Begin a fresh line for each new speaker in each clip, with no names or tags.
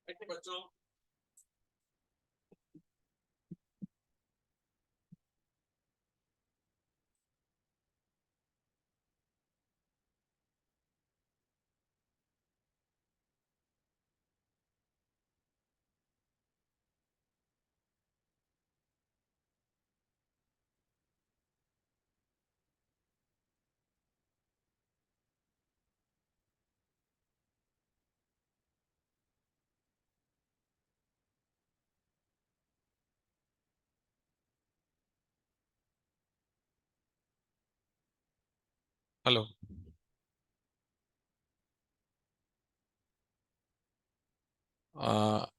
बच्चों। Hello.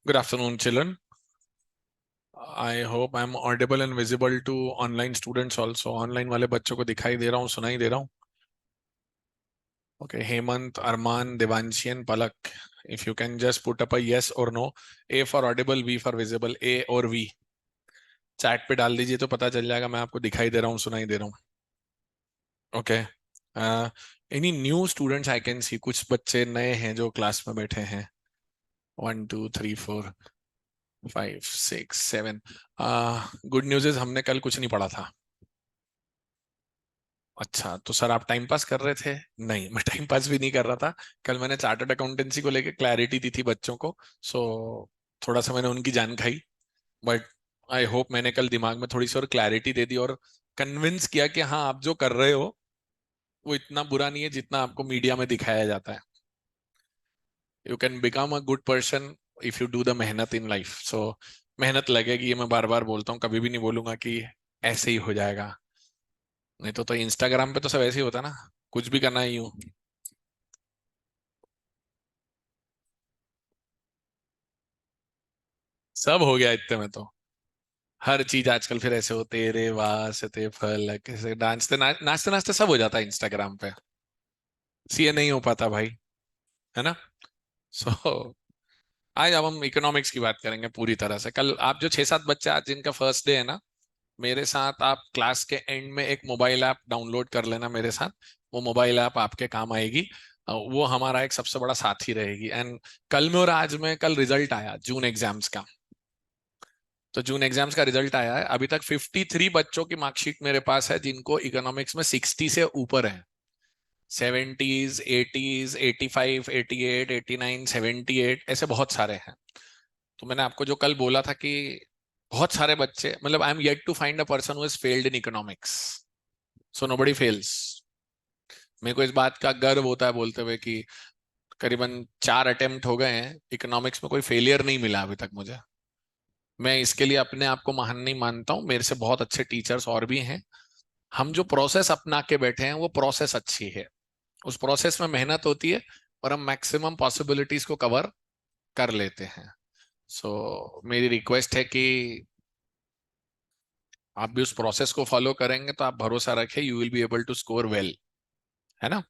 Good afternoon children. I hope I am audible and visible to online students also. Online वाले बच्चों को दिखाई दे रहा हूँ, सुनाई दे रहा हूँ। Okay, Hemant, Arman, Devanshi and Palak, if you can just put up a yes और no. A for audible, V for visible, A और V चैट पे डाल दीजिए तो पता चल जाएगा मैं आपको दिखाई दे रहा हूँ, सुनाई दे रहा हूँ। Okay. Any new students I can see, कुछ बच्चे नए हैं जो क्लास में बैठे हैं। 1 2 3 4 5 6 7। गुड न्यूज इज हमने कल कुछ नहीं पढ़ा था। अच्छा, तो सर आप टाइम पास कर रहे थे? नहीं, मैं टाइम पास भी नहीं कर रहा था। कल मैंने चार्टर्ड अकाउंटेंसी को लेके क्लैरिटी दी थी बच्चों को। सो थोड़ा सा मैंने उनकी जान खाई। बट आई होप मैंने कल दिमाग में थोड़ी सी और क्लैरिटी दे दी और कन्विंस किया कि हाँ, आप जो कर रहे हो वो इतना बुरा नहीं है जितना आपको मीडिया में दिखाया जाता है। You can become a good person if you do the मेहनत इन लाइफ। सो मेहनत लगेगी, ये मैं बार बार बोलता हूँ, कभी भी नहीं बोलूंगा कि ऐसे ही हो जाएगा। नहीं तो इंस्टाग्राम पे तो सब ऐसे ही होता है ना, कुछ भी करना है यूं। सब हो गया इतने में तो। हर चीज आजकल फिर ऐसे हो, तेरे वास्ते फल कैसे नाचते नाचते नाचते सब हो जाता है इंस्टाग्राम पे। सीए नहीं हो पाता भाई, है ना। सो आज अब हम इकोनॉमिक्स की बात करेंगे पूरी तरह से। कल आप जो 6 7 बच्चे आज जिनका फर्स्ट डे है ना, मेरे साथ आप क्लास के एंड में एक मोबाइल ऐप डाउनलोड कर लेना मेरे साथ। वो मोबाइल ऐप आपके काम आएगी। वो हमारा एक सबसे बड़ा साथी रहेगी। एंड कल में और आज में, कल रिजल्ट आया जून एग्जाम्स का। तो जून एग्जाम्स का रिजल्ट आया है, अभी तक 53 बच्चों की मार्कशीट मेरे पास है जिनको इकोनॉमिक्स में 60 से ऊपर है। 70s 80s 85 88 89 78 ऐसे बहुत सारे हैं। तो मैंने आपको जो कल बोला था कि बहुत सारे बच्चे, मतलब I am yet to find a person who is failed in economics. So nobody fails. मेरे को इस बात का गर्व होता है बोलते हुए कि करीबन 4 अटेम्प्ट हो गए हैं, इकोनॉमिक्स में कोई फेलियर नहीं मिला अभी तक मुझे। मैं इसके लिए अपने आप को महान नहीं मानता हूँ, मेरे से बहुत अच्छे टीचर्स और भी हैं। हम जो प्रोसेस अपना के बैठे हैं वो प्रोसेस अच्छी है। उस प्रोसेस में मेहनत होती है और हम मैक्सिमम पॉसिबिलिटीज को कवर कर लेते हैं। सो मेरी रिक्वेस्ट है कि आप भी उस प्रोसेस को फॉलो करेंगे तो आप भरोसा रखें, you will be able to score well, है ना।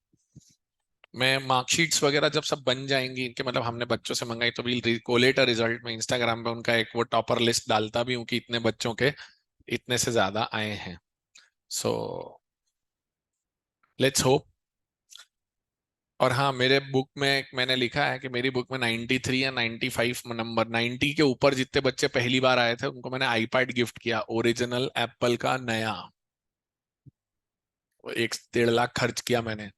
मैं मार्कशीट्स वगैरह जब सब बन जाएंगी इनके, मतलब हमने बच्चों से मंगाई, तो विल कोलेट अ रिजल्ट में इंस्टाग्राम पे उनका एक वो टॉपर लिस्ट डालता भी हूँ कि इतने बच्चों के इतने से ज्यादा आए हैं। So let's hope. और हाँ, मेरे बुक में मैंने लिखा है कि मेरी बुक में 93 या 95 नंबर, 90 के ऊपर जितने बच्चे पहली बार आए थे उनको मैंने आईपैड गिफ्ट किया, ओरिजिनल एप्पल का नया। 1 1.5 लाख खर्च किया मैंने।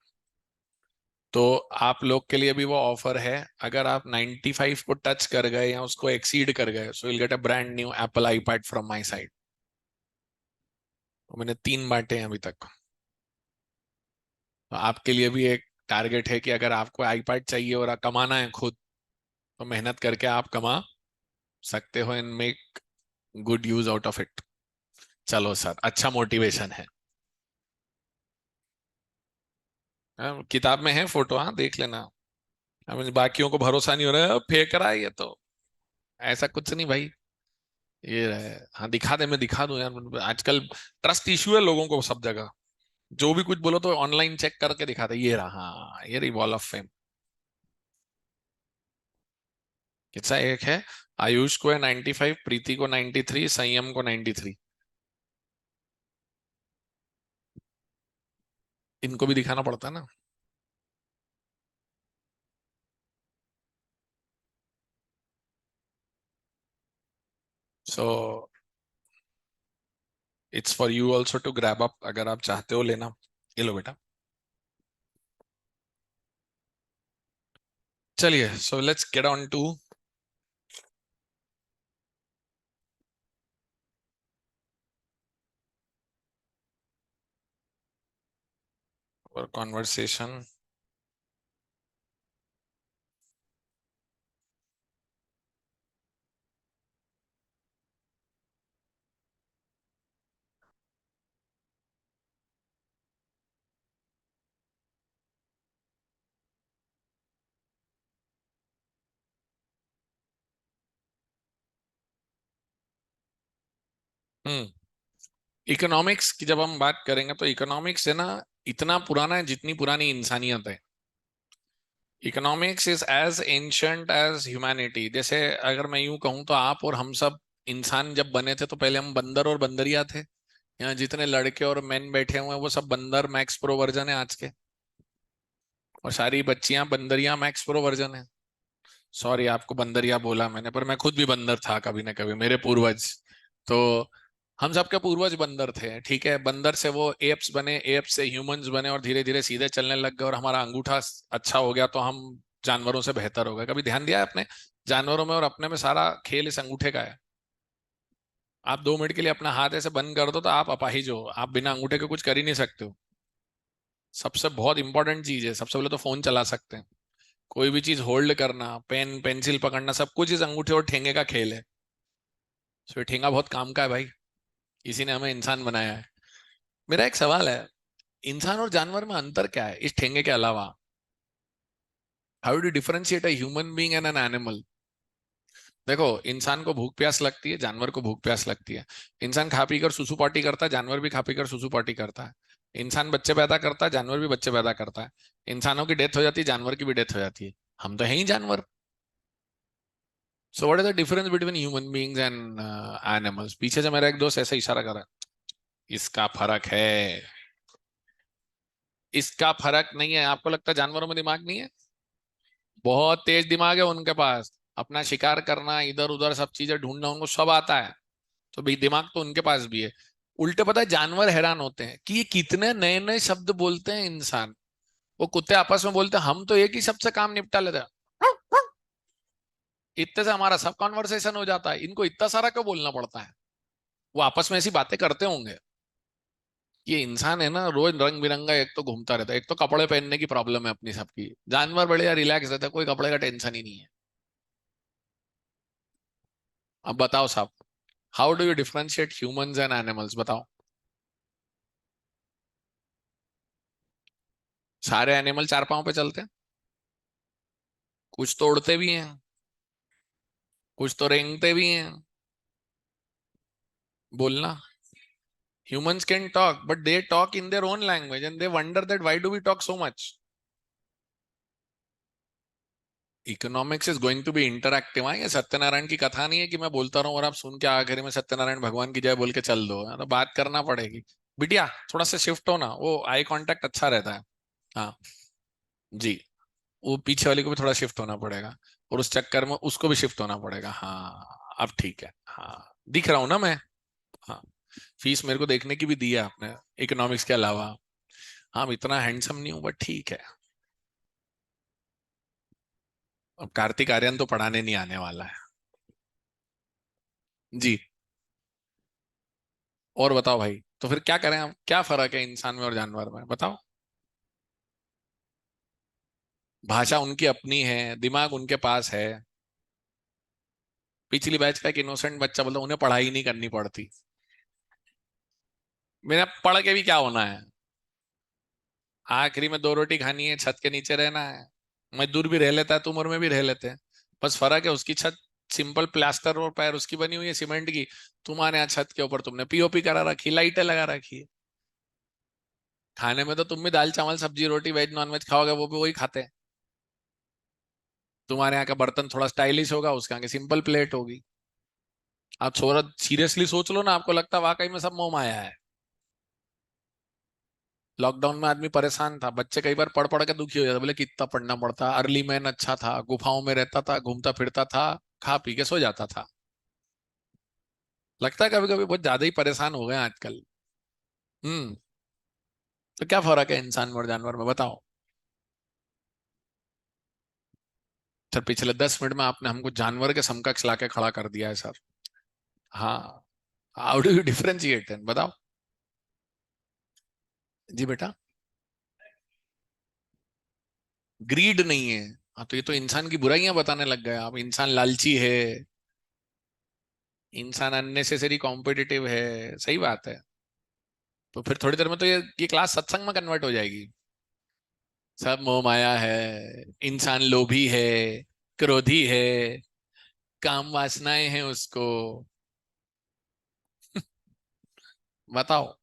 तो आप लोग के लिए भी वो ऑफर है। अगर आप 95 को टच कर गए या उसको एक्सीड कर गए, so will get a brand new Apple iPad from my side. तो मैंने 3 बांटे हैं अभी तक। तो आपके लिए भी एक टारगेट है कि अगर आपको आईपैड चाहिए और कमाना है खुद, तो मेहनत करके आप कमा सकते हो and make good use out of it. चलो सर, अच्छा मोटिवेशन है। हाँ, किताब में है फोटो, हाँ देख लेना। बाकियों को भरोसा नहीं हो रहा है, फेंक रहा है ये तो। ऐसा कुछ नहीं भाई। ये रहे, हाँ दिखा दे, मैं दिखा दूं यार। आजकल ट्रस्ट इश्यू है लोगों को सब जगह। जो भी कुछ बोलो तो ऑनलाइन चेक करके दिखा दे, ये रहा, हाँ ये रही वॉल ऑफ फेम। कितना एक है? आयुष को है 95, प्रीति को 93, संयम को 93। इनको भी दिखाना पड़ता है ना। So it's for you also to grab up, अगर आप चाहते हो लेना। ये लो बेटा। चलिए, so let's get on to our conversation. Hmm. Economics की जब हम बात करेंगे तो इकोनॉमिक्स है ना, इतना पुराना है जितनी पुरानी इंसानियत है। Economics is as ancient as humanity. जैसे अगर मैं यूं कहूं तो आप और हम सब इंसान जब बने थे तो पहले हम बंदर और बंदरिया थे। यहाँ जितने लड़के और मेन बैठे हुए हैं वो सब बंदर मैक्स प्रो वर्जन है आज के। और सारी बच्चियां बंदरिया मैक्स प्रो वर्जन है। सॉरी आपको बंदरिया बोला मैंने, पर मैं खुद भी बंदर था कभी ना कभी, मेरे पूर्वज। तो हम सबके पूर्वज बंदर थे, ठीक है। बंदर से वो एप्स बने, एप्स से ह्यूमंस बने, और धीरे धीरे सीधे चलने लग गए, और हमारा अंगूठा अच्छा हो गया तो हम जानवरों से बेहतर हो गए। कभी ध्यान दिया है आपने? जानवरों में और अपने में सारा खेल इस अंगूठे का है। आप 2 मिनट के लिए अपना हाथ ऐसे बंद कर दो तो आप अपाहिज हो, आप बिना अंगूठे के कुछ कर ही नहीं सकते हो। सबसे बहुत इंपॉर्टेंट चीज है, सबसे पहले तो फोन चला सकते हैं। कोई भी चीज होल्ड करना, पेन पेंसिल पकड़ना, सब कुछ इस अंगूठे और ठेंगे का खेल है। सो ये ठेंगा बहुत काम का है भाई, इसी ने हमें इंसान बनाया है। मेरा एक सवाल है, इंसान और जानवर में अंतर क्या है इस ठेंगे के अलावा? How do differentiate a human being and an animal? देखो, इंसान को भूख प्यास लगती है, जानवर को भूख प्यास लगती है। इंसान खा पी कर सुसु पाटी करता है, जानवर भी खा पी कर सुसु पाटी करता है। इंसान बच्चे पैदा करता है, जानवर भी बच्चे पैदा करता है। इंसानों की डेथ हो जाती है, जानवर की भी डेथ हो जाती है। हम तो हैं ही जानवर। So what is the difference between human beings and animals? पीछे से मेरा एक दोस्त ऐसा इशारा कर रहा है, इसका फर्क है। इसका फर्क नहीं है। आपको लगता है जानवरों में दिमाग नहीं है? बहुत तेज दिमाग है उनके पास। अपना शिकार करना, इधर उधर सब चीजें ढूंढना उनको सब आता है। तो भाई दिमाग तो उनके पास भी है। उल्टे पता है जानवर हैरान होते हैं कि ये कितने नए नए शब्द बोलते हैं इंसान। वो कुत्ते आपस में बोलते हैं, हम तो एक ही शब्द से काम निपटा लेते हैं, इतने से हमारा सब कॉन्वर्सेशन हो जाता है, इनको इतना सारा क्यों बोलना पड़ता है? वो आपस में ऐसी बातें करते होंगे। ये इंसान है ना, रोज रंग बिरंगा एक तो घूमता रहता है, एक तो कपड़े पहनने की प्रॉब्लम है अपनी सबकी। जानवर बड़े रिलैक्स रहते हैं, कोई कपड़े का टेंशन ही नहीं है। अब बताओ साहब, how do you differentiate humans and animals? बताओ। सारे एनिमल 4 पांव पे चलते हैं, कुछ तो उड़ते भी हैं, कुछ तो रेंगते भी हैं। बोलना। Humans can talk, but they talk in their own language and they wonder that why do we talk so much? Economics is going to be interactive. हाँ, ये सत्यनारायण की कथा नहीं है कि मैं बोलता रहूं और आप सुन के आखिरी में सत्यनारायण भगवान की जय बोल के चल दो। तो बात करना पड़ेगी। बिटिया थोड़ा सा शिफ्ट हो ना, वो आई कांटेक्ट अच्छा रहता है। हाँ जी। वो पीछे वाले को भी थोड़ा शिफ्ट होना पड़ेगा, और उस चक्कर में उसको भी शिफ्ट होना पड़ेगा। हाँ अब ठीक है, हाँ दिख रहा हूँ ना मैं। हाँ, फीस मेरे को देखने की भी दी है आपने इकोनॉमिक्स के अलावा। हाँ इतना हैंडसम नहीं हूँ बट ठीक है। अब कार्तिक आर्यन तो पढ़ाने नहीं आने वाला है। जी। और बताओ भाई, तो फिर क्या करें हम? क्या फर्क है इंसान में और जानवर में, बताओ। भाषा उनकी अपनी है, दिमाग उनके पास है। पिछली बैच का एक इनोसेंट बच्चा बोलता उन्हें पढ़ाई नहीं करनी पड़ती। मैंने पढ़ के भी क्या होना है? आखिरी में 2 रोटी खानी है, छत के नीचे रहना है। मजदूर भी रह लेता है, तुम और मैं भी रह लेते हैं। बस फर्क है उसकी छत सिंपल प्लास्टर और पैर उसकी बनी हुई है सीमेंट की। तुम्हारे यहाँ छत के ऊपर तुमने पीओपी करा रखी, लाइटें लगा रखी है। खाने में तो तुम भी दाल चावल सब्जी रोटी वेज नॉन वेज खाओगे, वो भी वही खाते हैं। तुम्हारे यहाँ का बर्तन थोड़ा स्टाइलिश होगा, उसके आगे सिंपल प्लेट होगी। आप थोड़ा सीरियसली सोच लो ना, आपको लगता है वाकई में सब मोह माया है? लॉकडाउन में आदमी परेशान था, बच्चे कई बार पढ़ पढ़ के दुखी हो जाते, बोले कितना पढ़ना पड़ता। अर्ली मैन अच्छा था, गुफाओं में रहता था, घूमता फिरता था, खा पी के सो जाता था। लगता है कभी कभी बहुत ज्यादा ही परेशान हो गए हैं आजकल। हम्म। तो क्या फर्क है इंसान और जानवर में, बताओ। सर पिछले 10 मिनट में आपने हमको जानवर के समकक्ष लाके खड़ा कर दिया है सर। हाँ। हाउ डू यू डिफरेंशिएट, बताओ। जी बेटा। ग्रीड नहीं है। हाँ तो ये तो इंसान की बुराइयां बताने लग गए आप। इंसान लालची है, इंसान अननेसेसरी कॉम्पिटिटिव है। सही बात है। तो फिर थोड़ी देर में तो ये क्लास सत्संग में कन्वर्ट हो जाएगी। सब मोह माया है। इंसान लोभी है, क्रोधी है, काम वासनाएं हैं उसको। बताओ।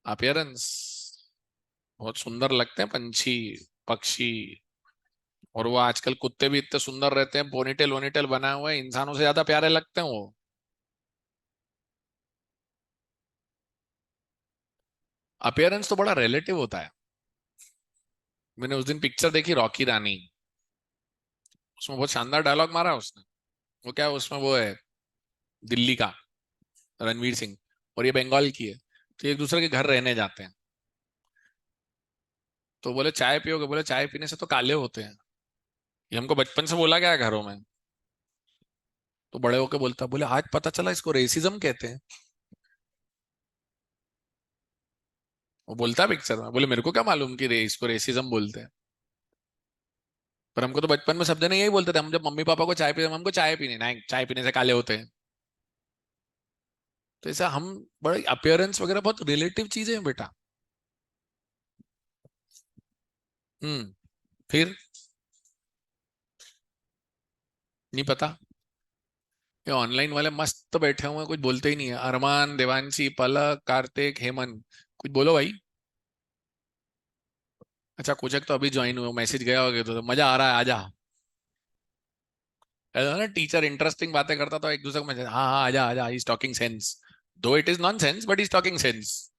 अपियरेंस। बहुत सुंदर लगते हैं पंछी, पक्षी। और वो आजकल कुत्ते भी इतने सुंदर रहते हैं, पोनीटेल वोनीटेल बनाए हुए हैं, इंसानों से ज्यादा प्यारे लगते हैं वो। अपियरेंस तो बड़ा रिलेटिव होता है। मैंने उस दिन पिक्चर देखी रॉकी रानी। उसमें बहुत शानदार डायलॉग मारा है उसने। वो क्या है, उसमें वो है दिल्ली का रणवीर सिंह, और ये बंगाल की है। तो एक दूसरे के घर रहने जाते हैं। तो बोले चाय पियोगे, बोले चाय पीने से तो काले होते हैं। ये हमको बचपन से बोला गया है घरों में। तो बड़े होके बोलता, बोले आज पता चला इसको रेसिज्म कहते हैं। वो बोलता है पिक्चर में, बोले मेरे को क्या मालूम कि इसको रेसिज्म बोलते हैं। पर हमको तो बचपन में सब जने यही बोलते थे। हम जब मम्मी पापा को चाय पीते, हमको चाय पीनी नहीं, चाय पीने से काले होते हैं। तो ऐसा हम, बड़े अपियरेंस वगैरह बहुत रिलेटिव चीजें हैं बेटा। हम्म। फिर नहीं पता। ये ऑनलाइन वाले मस्त बैठे हुए हैं, कुछ बोलते ही नहीं है। अरमान, देवांशी, पलक, कार्तिक, हेमंत, कुछ बोलो भाई। अच्छा कुछ एक तो अभी ज्वाइन हुए, मैसेज गया होगा तो मजा आ रहा है, आजा। ऐसा ना टीचर इंटरेस्टिंग बातें करता तो एक दूसरे को मैसेज, हाँ हाँ आजा आजा, इज टॉकिंग सेंस। दो it is non sense but is talking sense.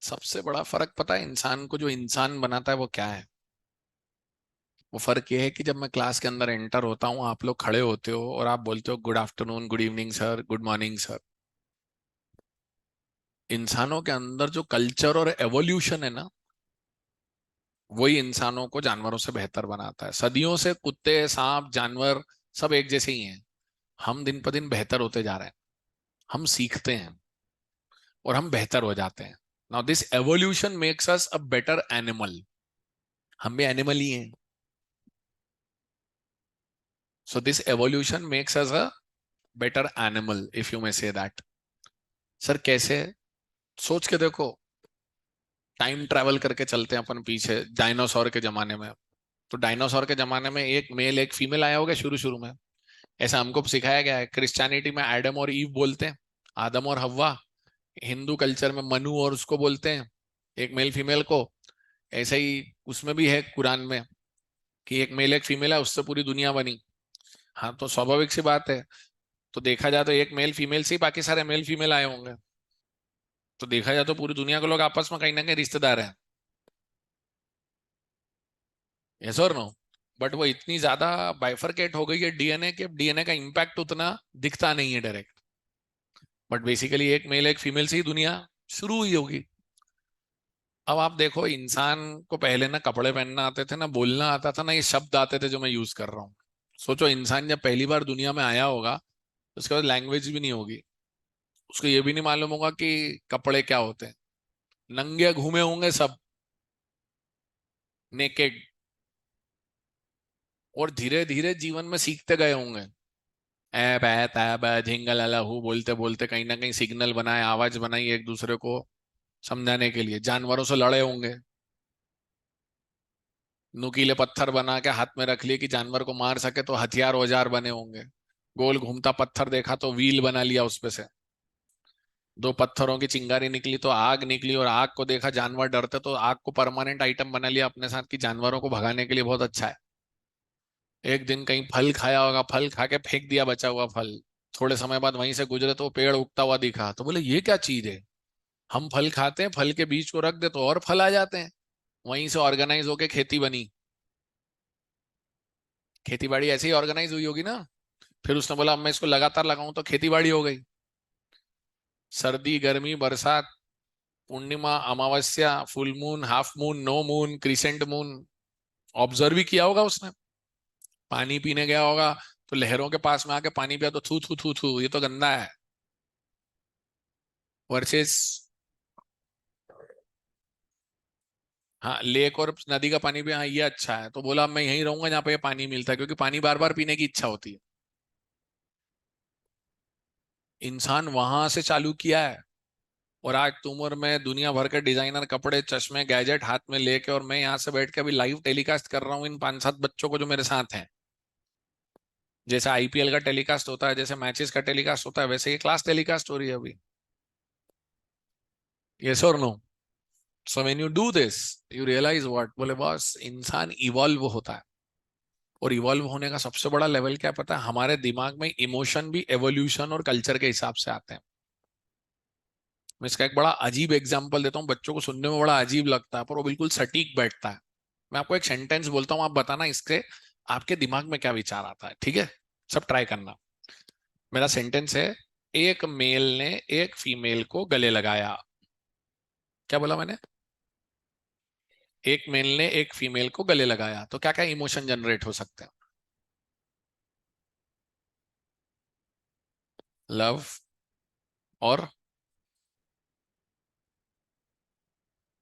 सबसे बड़ा फर्क पता है इंसान को जो इंसान बनाता है वो क्या है? वो फर्क ये है कि जब मैं क्लास के अंदर एंटर होता हूँ, आप लोग खड़े होते हो और आप बोलते हो good afternoon, good evening sir, good morning sir. इंसानों के अंदर जो कल्चर और एवोल्यूशन है ना, वही इंसानों को जानवरों से बेहतर बनाता है। सदियों से कुत्ते, सांप, जानवर सब एक जैसे ही हैं। हम दिन पर दिन बेहतर होते जा रहे हैं। हम सीखते हैं और हम बेहतर हो जाते हैं। Now this evolution makes us a better animal. हम भी एनिमल ही हैं। So this evolution makes us a better animal, if you may say that. Sir कैसे? सोच के देखो। टाइम ट्रैवल करके चलते हैं अपन पीछे डायनासोर के जमाने में। तो डायनासोर के जमाने में एक मेल एक फीमेल आया होगा शुरू शुरू में। ऐसा हमको सिखाया गया है। क्रिश्चियनिटी में एडम और ईव बोलते हैं, आदम और हव्वा। हिंदू कल्चर में मनु और उसको बोलते हैं, एक मेल फीमेल को। ऐसा ही उसमें भी है कुरान में कि एक मेल एक फीमेल है, उससे पूरी दुनिया बनी। हाँ तो स्वाभाविक सी बात है। तो देखा जाए तो एक मेल फीमेल से ही बाकी सारे मेल फीमेल आए होंगे। तो देखा जाए तो पूरी दुनिया के लोग आपस में कहीं ना कहीं रिश्तेदार हैं। यस और नो? बट वो इतनी ज्यादा बाइफरकेट हो गई है डीएनए के, डीएनए का इम्पैक्ट उतना दिखता नहीं है डायरेक्ट। बट बेसिकली एक मेल एक फीमेल से ही दुनिया शुरू हुई होगी। अब आप देखो, इंसान को पहले ना कपड़े पहनना आते थे, ना बोलना आता था, ना ये शब्द आते थे जो मैं यूज कर रहा हूँ। सोचो इंसान जब पहली बार दुनिया में आया होगा, तो उसके बाद लैंग्वेज भी नहीं होगी। उसको ये भी नहीं मालूम होगा कि कपड़े क्या होते हैं। नंगे घूमे होंगे सब, नेकेड। और धीरे धीरे जीवन में सीखते गए होंगे। ऐ बै तै बै झिंगल हू बोलते बोलते कहीं ना कहीं सिग्नल बनाए, आवाज बनाई एक दूसरे को समझाने के लिए। जानवरों से लड़े होंगे, नुकीले पत्थर बना के हाथ में रख लिए कि जानवर को मार सके, तो हथियार औजार बने होंगे। गोल घूमता पत्थर देखा तो व्हील बना लिया उस पे से। दो पत्थरों की चिंगारी निकली तो आग निकली, और आग को देखा जानवर डरते तो आग को परमानेंट आइटम बना लिया अपने साथ कि जानवरों को भगाने के लिए बहुत अच्छा है। एक दिन कहीं फल खाया होगा, फल खा के फेंक दिया बचा हुआ फल। थोड़े समय बाद वहीं से गुजरे तो वो पेड़ उगता हुआ दिखा, तो बोले ये क्या चीज है। हम फल खाते हैं, फल के बीज को रख दे तो और फल आ जाते हैं। वहीं से ऑर्गेनाइज होके खेती बनी। खेती बाड़ी ऐसे ही ऑर्गेनाइज हुई होगी ना। फिर उसने बोला अब मैं इसको लगातार लगाऊं तो खेती बाड़ी हो गई। सर्दी गर्मी बरसात, पूर्णिमा अमावस्या, full moon half moon no moon crescent moon, observe भी किया होगा उसने। पानी पीने गया होगा तो लहरों के पास में आके पानी पिया तो थू थू थू थू ये तो गंदा है। वर्सेस हाँ लेक और नदी का पानी भी हाँ ये अच्छा है, तो बोला मैं यहीं रहूंगा जहाँ पे ये पानी मिलता है, क्योंकि पानी बार बार पीने की इच्छा होती है। इंसान वहां से चालू किया है। और आज तुम और मैं दुनिया भर के डिजाइनर कपड़े चश्मे गैजेट हाथ में लेके, और मैं यहाँ से बैठ के अभी लाइव टेलीकास्ट कर रहा हूँ इन 5-7 बच्चों को जो मेरे साथ हैं। जैसे आईपीएल का टेलीकास्ट होता है, जैसे मैचेस का टेलीकास्ट होता है, वैसे ये क्लास टेलीकास्ट हो रही है अभी। यस और no. So when you do this you realise what, बोले बॉस इंसान इवॉल्व होता है। और इवॉल्व होने का सबसे बड़ा लेवल क्या है पता है, हमारे दिमाग में इमोशन भी एवोल्यूशन और कल्चर के हिसाब से आते हैं। मैं इसका एक बड़ा अजीब एग्जांपल देता हूँ, बच्चों को सुनने में बड़ा अजीब लगता है पर वो बिल्कुल सटीक बैठता है। मैं आपको एक सेंटेंस बोलता हूँ, आप बताना इससे आपके दिमाग में क्या विचार आता है, ठीक है। सब ट्राई करना। मेरा सेंटेंस है, एक मेल ने एक फीमेल को गले लगाया। क्या बोला मैंने? एक मेल ने एक फीमेल को गले लगाया, तो क्या क्या इमोशन जनरेट हो सकते हैं? लव, और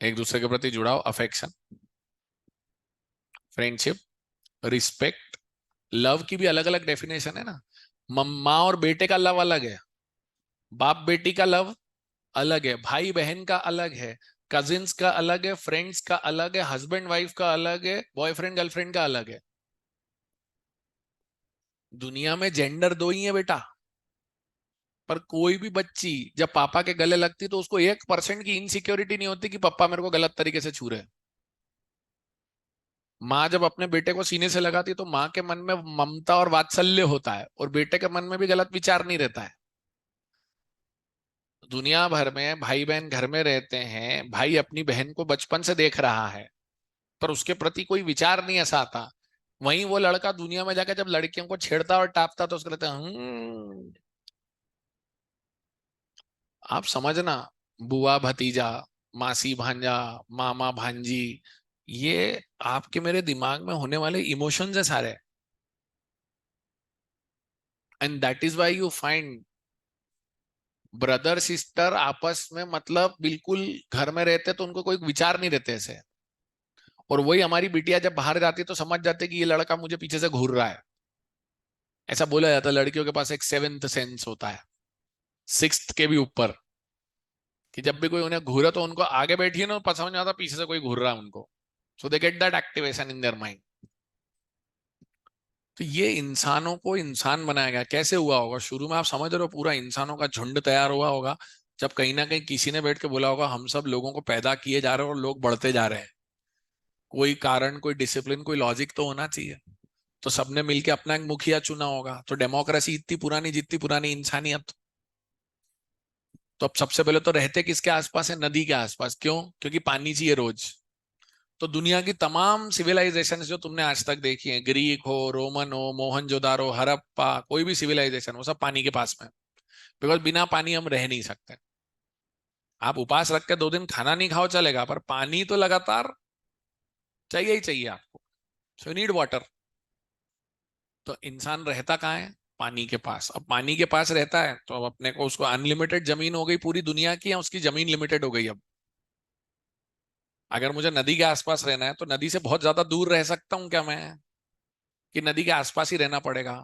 एक दूसरे के प्रति जुड़ाव अफेक्शन, फ्रेंडशिप, रिस्पेक्ट। लव की भी अलग अलग डेफिनेशन है ना। माँ और बेटे का लव अलग है, बाप बेटी का लव अलग है, भाई बहन का अलग है, कजिन्स का अलग है, फ्रेंड्स का अलग है, हस्बैंड वाइफ का अलग है, बॉयफ्रेंड गर्लफ्रेंड का अलग है। दुनिया में जेंडर दो ही है बेटा। पर कोई भी बच्ची जब पापा के गले लगती तो उसको 1% की इनसिक्योरिटी नहीं होती कि पापा मेरे को गलत तरीके से छू रहे हैं। माँ जब अपने बेटे को सीने से लगाती है तो माँ के मन में ममता और वात्सल्य होता है, और बेटे के मन में भी गलत विचार नहीं रहता है। दुनिया भर में भाई बहन घर में रहते हैं, भाई अपनी बहन को बचपन से देख रहा है पर उसके प्रति कोई विचार नहीं ऐसा आता। वहीं वो लड़का दुनिया में जाकर जब लड़कियों को छेड़ता और टापता तो उसको लगता है आप समझना, बुआ भतीजा, मासी भांजा, मामा भांजी, ये आपके मेरे दिमाग में होने वाले इमोशंस है सारे। And that is why you find brother sister आपस में मतलब बिल्कुल घर में रहते तो उनको कोई विचार नहीं रहते ऐसे। और वही हमारी बिटिया जब बाहर जाती है तो समझ जाते कि ये लड़का मुझे पीछे से घूर रहा है। ऐसा बोला जाता है लड़कियों के पास एक सेवेंथ सेंस होता है, सिक्स्थ के भी ऊपर, कि जब भी कोई उन्हें घूरे तो उनको आगे बैठी है ना पता समझ में आता पीछे से कोई घूर रहा है उनको। So they get that activation in their mind. तो ये इंसानों को इंसान बनाया गया, कैसे हुआ होगा शुरू में आप समझ रहे हो, पूरा इंसानों का झुंड तैयार हुआ होगा जब कहीं ना कहीं किसी ने बैठ के बोला होगा हम सब लोगों को पैदा किए जा रहे हैं और लोग बढ़ते जा रहे हैं, कोई कारण कोई डिसिप्लिन कोई लॉजिक तो होना चाहिए। तो सबने मिलके अपना एक मुखिया चुना होगा, तो डेमोक्रेसी इतनी पुरानी जितनी पुरानी इंसानियत। तो अब सबसे पहले तो रहते किसके आसपास है, नदी के आसपास, क्यों? क्योंकि पानी चाहिए रोज। तो दुनिया की तमाम सिविलाइजेशन जो तुमने आज तक देखी है, ग्रीक हो, रोमन हो, मोहनजोदारो, हड़प्पा, कोई भी सिविलाइजेशन, वो सब पानी के पास में। बिकॉज बिना पानी हम रह नहीं सकते। आप उपास रख के 2 दिन खाना नहीं खाओ चलेगा, पर पानी तो लगातार चाहिए ही चाहिए आपको। So you need water. तो इंसान रहता कहाँ है? पानी के पास। अब पानी के पास रहता है तो अब अपने को उसको अनलिमिटेड जमीन हो गई पूरी दुनिया की, या उसकी जमीन लिमिटेड हो गई अब? अगर मुझे नदी के आसपास रहना है तो नदी से बहुत ज्यादा दूर रह सकता हूँ क्या मैं, कि नदी के आसपास ही रहना पड़ेगा?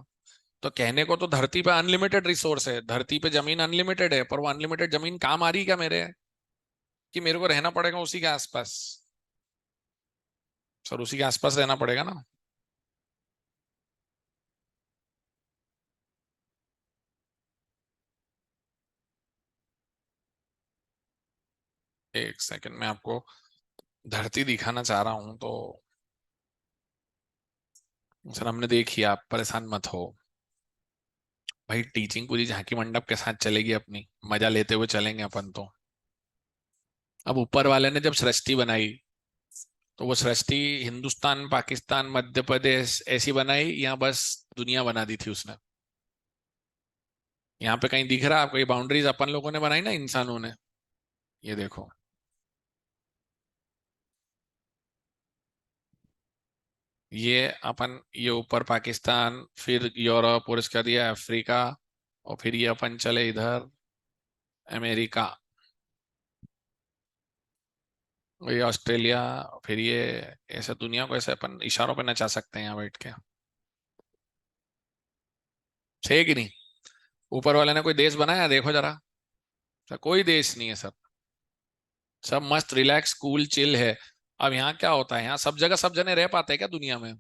तो कहने को तो धरती पे अनलिमिटेड रिसोर्स है, धरती पे जमीन अनलिमिटेड है, पर वो अनलिमिटेड जमीन काम आ रही क्या मेरे, कि मेरे को रहना पड़ेगा उसी के आसपास? सर उसी के आसपास रहना पड़ेगा ना। एक सेकंड में आपको धरती दिखाना चाह रहा हूं तो। सर हमने देखी, आप परेशान मत हो। भाई टीचिंग पूरी झांकी मंडप के साथ चलेगी अपनी, मजा लेते हुए चलेंगे अपन तो। अब ऊपर वाले ने जब सृष्टि बनाई तो वो सृष्टि हिंदुस्तान, पाकिस्तान, मध्य प्रदेश ऐसी बनाई, या बस दुनिया बना दी थी उसने? यहाँ पे कहीं दिख रहा है आपको ये बाउंड्रीज अपन लोगों ने बनाई ना, इंसानों ने? ये देखो, ये अपन, ये ऊपर पाकिस्तान, फिर यूरोप, और इसका दिया अफ्रीका, और फिर ये अपन चले इधर अमेरिका, और ये ऑस्ट्रेलिया, फिर ये, ऐसे दुनिया को ऐसे अपन इशारों पे नचा सकते हैं यहाँ बैठ के। है कि नहीं? ऊपर वाले ने कोई देश बनाया देखो जरा? सर, कोई देश नहीं है सर। सब मस्त रिलैक्स कूल चिल है। अब यहाँ क्या होता है, यहाँ सब जगह सब जने रह पाते हैं क्या दुनिया में?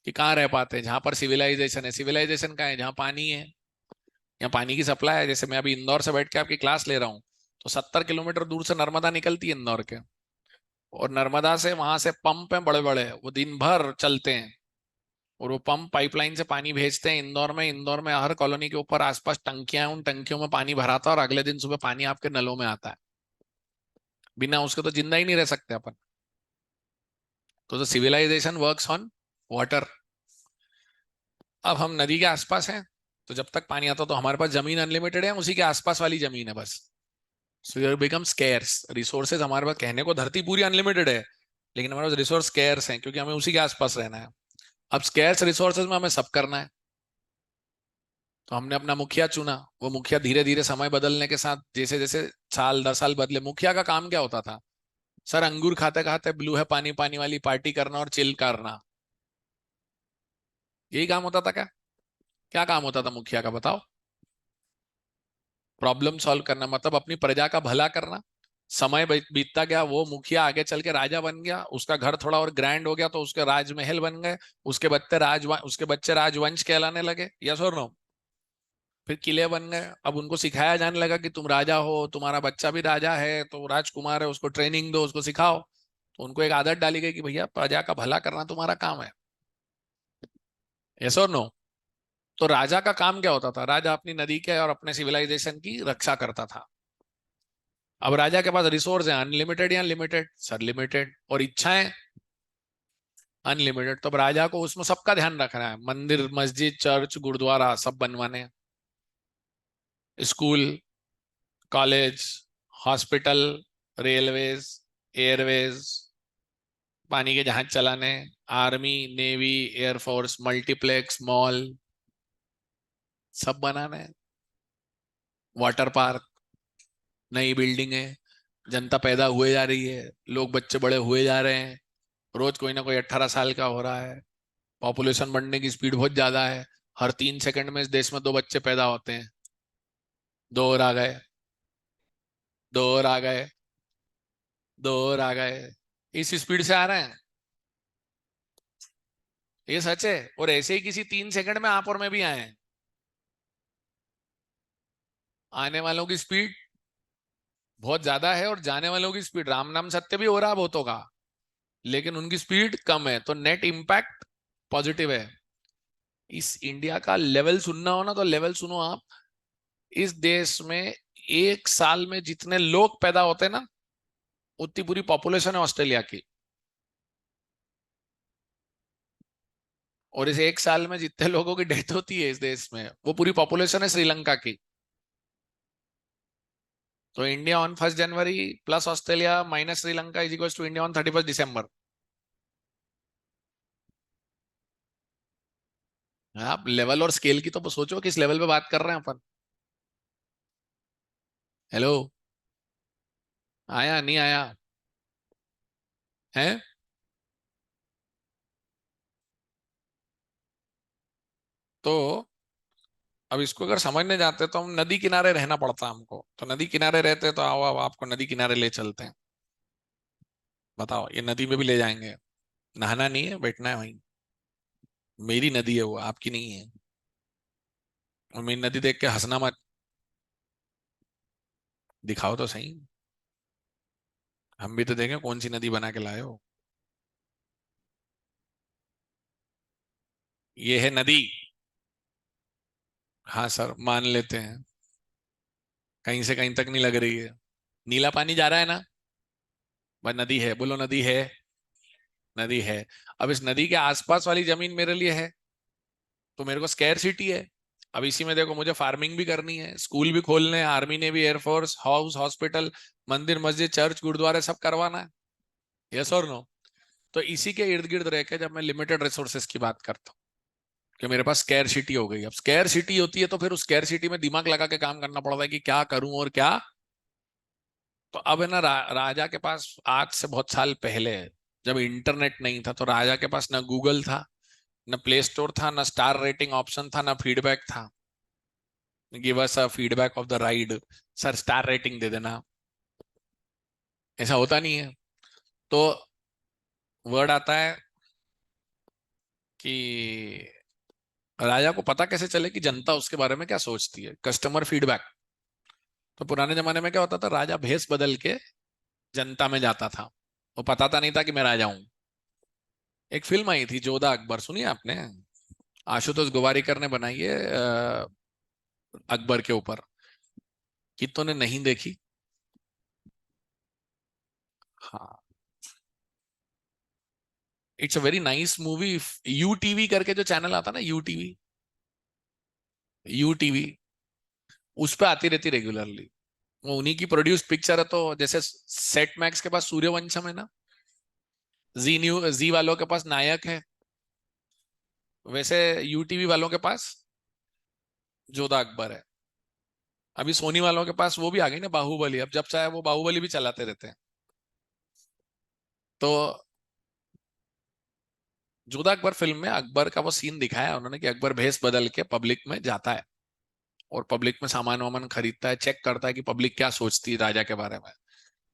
कि कहाँ रह पाते हैं? जहां पर सिविलाइजेशन है, सिविलाइजेशन कहाँ है? जहाँ पानी है। यहाँ पानी की सप्लाई है। जैसे मैं अभी इंदौर से बैठ के आपकी क्लास ले रहा हूँ, तो 70 किलोमीटर दूर से नर्मदा निकलती है इंदौर के, और नर्मदा से वहां से पंप है बड़े बड़े, वो दिन भर चलते हैं, और वो पंप पाइपलाइन से पानी भेजते हैं इंदौर में। इंदौर में हर कॉलोनी के ऊपर आसपास टंकियां हैं, उन टंकियों में पानी भराता है, और अगले दिन सुबह पानी आपके नलों में आता है। बिना उसके तो जिंदा ही नहीं रह सकते अपन। तो सिविलाइजेशन वर्क्स ऑन वाटर। अब हम नदी के आसपास हैं, तो जब तक पानी आता तो हमारे पास जमीन अनलिमिटेड है, उसी के आसपास वाली जमीन है बस। सो यूर बिकम स्केर्स रिसोर्सेज हमारे पास, कहने को धरती पूरी अनलिमिटेड है, लेकिन हमारे पास रिसोर्स स्केर्स हैं, क्योंकि हमें उसी के आसपास रहना है। अब स्केर्स रिसोर्सेज में हमें सब करना है, तो हमने अपना मुखिया चुना। वो मुखिया धीरे धीरे समय बदलने के साथ, जैसे जैसे साल 10 साल बदले, मुखिया का काम क्या होता था? सर, अंगूर खाते खाते ब्लू है पानी पानी वाली पार्टी करना और चिल करना, यही काम होता था क्या? क्या काम होता था मुखिया का, बताओ? प्रॉब्लम सॉल्व करना, मतलब अपनी प्रजा का भला करना। समय बीतता गया, वो मुखिया आगे चल के राजा बन गया, उसका घर थोड़ा और ग्रैंड हो गया, तो उसके राजमहल बन गए। उसके बच्चे राजवंश कहलाने लगे, यस और नो? फिर किले बन गए। अब उनको सिखाया जाने लगा कि तुम राजा हो, तुम्हारा बच्चा भी राजा है, तो राजकुमार है, उसको ट्रेनिंग दो, उसको सिखाओ। तो उनको एक आदत डाली गई कि भैया प्रजा का भला करना तुम्हारा काम है, यस और नो? तो राजा का काम क्या होता था? राजा अपनी नदी के और अपने सिविलाइजेशन की रक्षा करता था। अब राजा के पास रिसोर्स है अनलिमिटेड या लिमिटेड? Sir limited. और इच्छाएं अनलिमिटेड। तो अब राजा को उसमें सबका ध्यान रखना है, मंदिर, मस्जिद, चर्च, गुरुद्वारा सब बनवाने हैं, school, college, hospital, railways, Airways, पानी के जहाज चलाने, army, navy, air force, multiplex, mall, सब बनाने हैं, वाटर पार्क, नई बिल्डिंग है। जनता पैदा हुए जा रही है, लोग बच्चे बड़े हुए जा रहे हैं, रोज कोई ना कोई 18 साल का हो रहा है। पॉपुलेशन बढ़ने की स्पीड बहुत ज्यादा है। हर 3 सेकंड में इस देश में 2 बच्चे पैदा होते हैं। 2 और आ गए, 2 और आ गए, 2 और आ गए, इस स्पीड से आ रहे हैं। ये सच है। और ऐसे ही किसी 3 सेकंड में आप और मैं भी आए हैं। आने वालों की स्पीड बहुत ज्यादा है, और जाने वालों की स्पीड, राम नाम सत्य भी हो रहा है बहुतों का, लेकिन उनकी स्पीड कम है, तो नेट इम्पैक्ट पॉजिटिव है। इस इंडिया का लेवल सुनना हो ना, तो लेवल सुनो आप। इस देश में एक साल में जितने लोग पैदा होते हैं ना, उतनी पूरी पॉपुलेशन है ऑस्ट्रेलिया की। और इस एक साल में जितने लोगों की डेथ होती है इस देश में, वो पूरी पॉपुलेशन है श्रीलंका की। तो India on 1 January plus Australia minus Sri Lanka is equal to India on 31 December. आप लेवल और स्केल की तो सोचो, किस लेवल पे बात कर रहे हैं अपन। हेलो? आया नहीं आया? है? तो अब इसको अगर समझने जाते तो हम नदी किनारे रहना पड़ता हमको, तो नदी किनारे रहते तो आओ, अब आपको नदी किनारे ले चलते हैं। बताओ, ये नदी में भी ले जाएंगे। नहाना नहीं है, बैठना है वहीं। मेरी नदी है वो, आपकी नहीं है। और मेरी नदी देख के हंसना मत। दिखाओ तो सही। हम भी तो देखें कौन सी नदी बना के लाए हो। ये है नदी। हाँ सर, मान लेते हैं। कहीं से कहीं तक नहीं लग रही है। नीला पानी जा रहा है ना? बस नदी है, बोलो नदी है। नदी है। अब इस नदी के आसपास वाली जमीन मेरे लिए है, तो मेरे को स्केयर सिटी है। अब इसी में देखो, मुझे फार्मिंग भी करनी है, स्कूल भी खोलने हैं, आर्मी ने भी, एयरफोर्स, हाउस, हॉस्पिटल, मंदिर, मस्जिद, चर्च, गुरुद्वारे सब करवाना है। यस और नो? तो इसी के इर्द गिर्द रह के जब मैं लिमिटेड रिसोर्सेज की बात करता हूँ कि मेरे पास स्केयर सिटी हो गई, अब स्केयर सिटी होती है तो फिर उस स्केयर सिटी में दिमाग लगा के काम करना पड़ता है कि क्या करूं और क्या। तो अब है ना, राजा के पास आज से बहुत साल पहले, जब इंटरनेट नहीं था, तो राजा के पास ना गूगल था, ना प्ले स्टोर था, ना स्टार रेटिंग ऑप्शन था, ना फीडबैक था। Give us a feedback of the ride, sir star rating दे देना, ऐसा होता नहीं है। तो वर्ड आता है कि राजा को पता कैसे चले कि जनता उसके बारे में क्या सोचती है, कस्टमर फीडबैक। तो पुराने जमाने में क्या होता था, राजा भेष बदल के जनता में जाता था, वो पता नहीं था कि मैं राजा हूं। एक फिल्म आई थी जोधा अकबर, सुनी है आपने? आशुतोष गोवारिकर ने बनाई है, अकबर के ऊपर। कितनों ने नहीं देखी? हाँ, it's a very nice movie. You TV करके जो चैनल आता ना, यू टीवी, यू टीवी, उस पे आती रहती रेगुलरली। वो उन्हीं की प्रोड्यूस पिक्चर है, तो जैसे सेट मैक्स के पास सूर्यवंशम है ना, जी वालों के पास नायक है, वैसे यू टीवी वालों के पास जोधा अकबर है। अभी सोनी वालों के पास वो भी आ गई ना, बाहुबली। अब जब चाहे वो बाहुबली भी चलाते रहते हैं। तो जोधा अकबर फिल्म में अकबर का वो सीन दिखाया है उन्होंने कि अकबर भेष बदल के पब्लिक में जाता है और पब्लिक में सामान वामान खरीदता है, चेक करता है कि पब्लिक क्या सोचती है राजा के बारे में।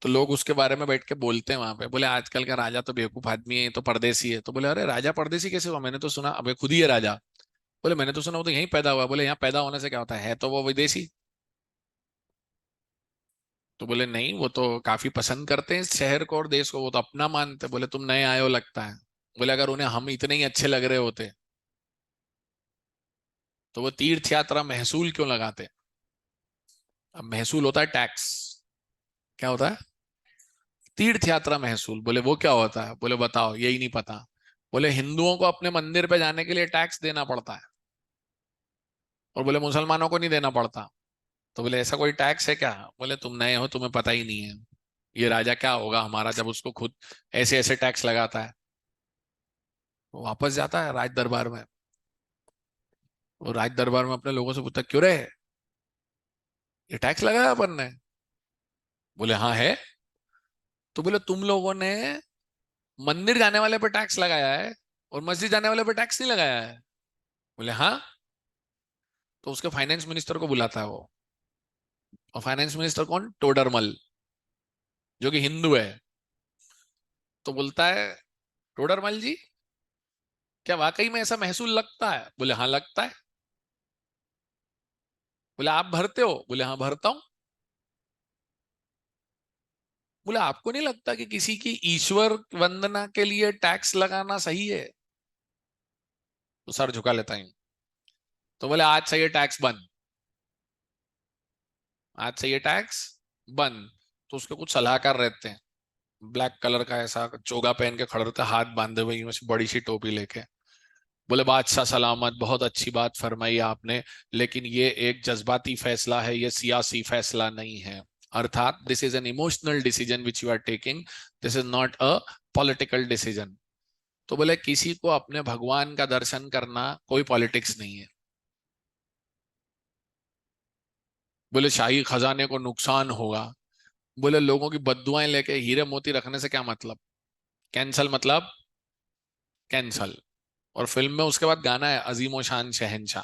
तो लोग उसके बारे में बैठ के बोलते हैं वहां पे, बोले आजकल का राजा तो बेवकूफ आदमी है, ये तो परदेसी है। तो बोले अरे राजा परदेसी कैसे हुआ, मैंने तो सुना अबे खुद ही है राजा। बोले मैंने तो सुना वो तो यहीं पैदा हुआ। बोले यहाँ पैदा होने से क्या होता है तो वो विदेशी। तो बोले नहीं, वो तो काफी पसंद करते हैं इस शहर को और देश को, वो तो अपना मानते। बोले तुम नए आए हो लगता है। बोले अगर उन्हें हम इतने ही अच्छे लग रहे होते तो वो तीर्थ यात्रा महसूल क्यों लगाते? अब महसूल होता है टैक्स। क्या होता है? तीर्थ यात्रा महसूल। बोले वो क्या होता है? बोले बताओ, यही नहीं पता। बोले हिंदुओं को अपने मंदिर पे जाने के लिए टैक्स देना पड़ता है, और बोले मुसलमानों को नहीं देना पड़ता। तो बोले ऐसा कोई टैक्स है क्या? बोले तुम नए हो, तुम्हें पता ही नहीं है। ये राजा क्या होगा हमारा जब उसको खुद ऐसे ऐसे टैक्स लगाता है। वो वापस जाता है राज दरबार में। वो राज दरबार में अपने लोगों से पूछता क्यों रे, ये टैक्स लगाया अपन ने? बोले हाँ है। तो बोले तुम लोगों ने मंदिर जाने वाले पे टैक्स लगाया है और मस्जिद जाने वाले पे टैक्स नहीं लगाया है। बोले हाँ। तो उसके फाइनेंस मिनिस्टर को बुलाता है वो। और फाइनेंस मिनिस्टर कौन? टोडरमल, जो कि हिंदू है। तो बोलता है टोडरमल जी, क्या वाकई में ऐसा महसूल लगता है? बोले हाँ लगता है। बोले आप भरते हो? बोले हाँ भरता हूं। बोले आपको नहीं लगता कि किसी की ईश्वर वंदना के लिए टैक्स लगाना सही है? तो सर झुका लेता हूं। तो बोले आज से ये टैक्स बंद, आज से ये टैक्स बंद। तो उसके कुछ सलाहकार रहते हैं, ब्लैक कलर का ऐसा चोगा पहन के खड़े रहते हैं, हाथ बांधे हुए में से बड़ी सी टोपी लेके। बोले बादशाह सलामत, बहुत अच्छी बात फरमाई आपने, लेकिन ये एक जज्बाती फैसला है, ये सियासी फैसला नहीं है। अर्थात this is an emotional decision which you are taking, this is not a political decision. तो बोले किसी को अपने भगवान का दर्शन करना कोई पॉलिटिक्स नहीं है। बोले शाही खजाने को नुकसान होगा। बोले लोगों की बद्दुआएं लेके हीरे मोती रखने से क्या मतलब? कैंसल मतलब कैंसल। और फिल्म में उसके बाद गाना है अजीमो शान शहनशाह।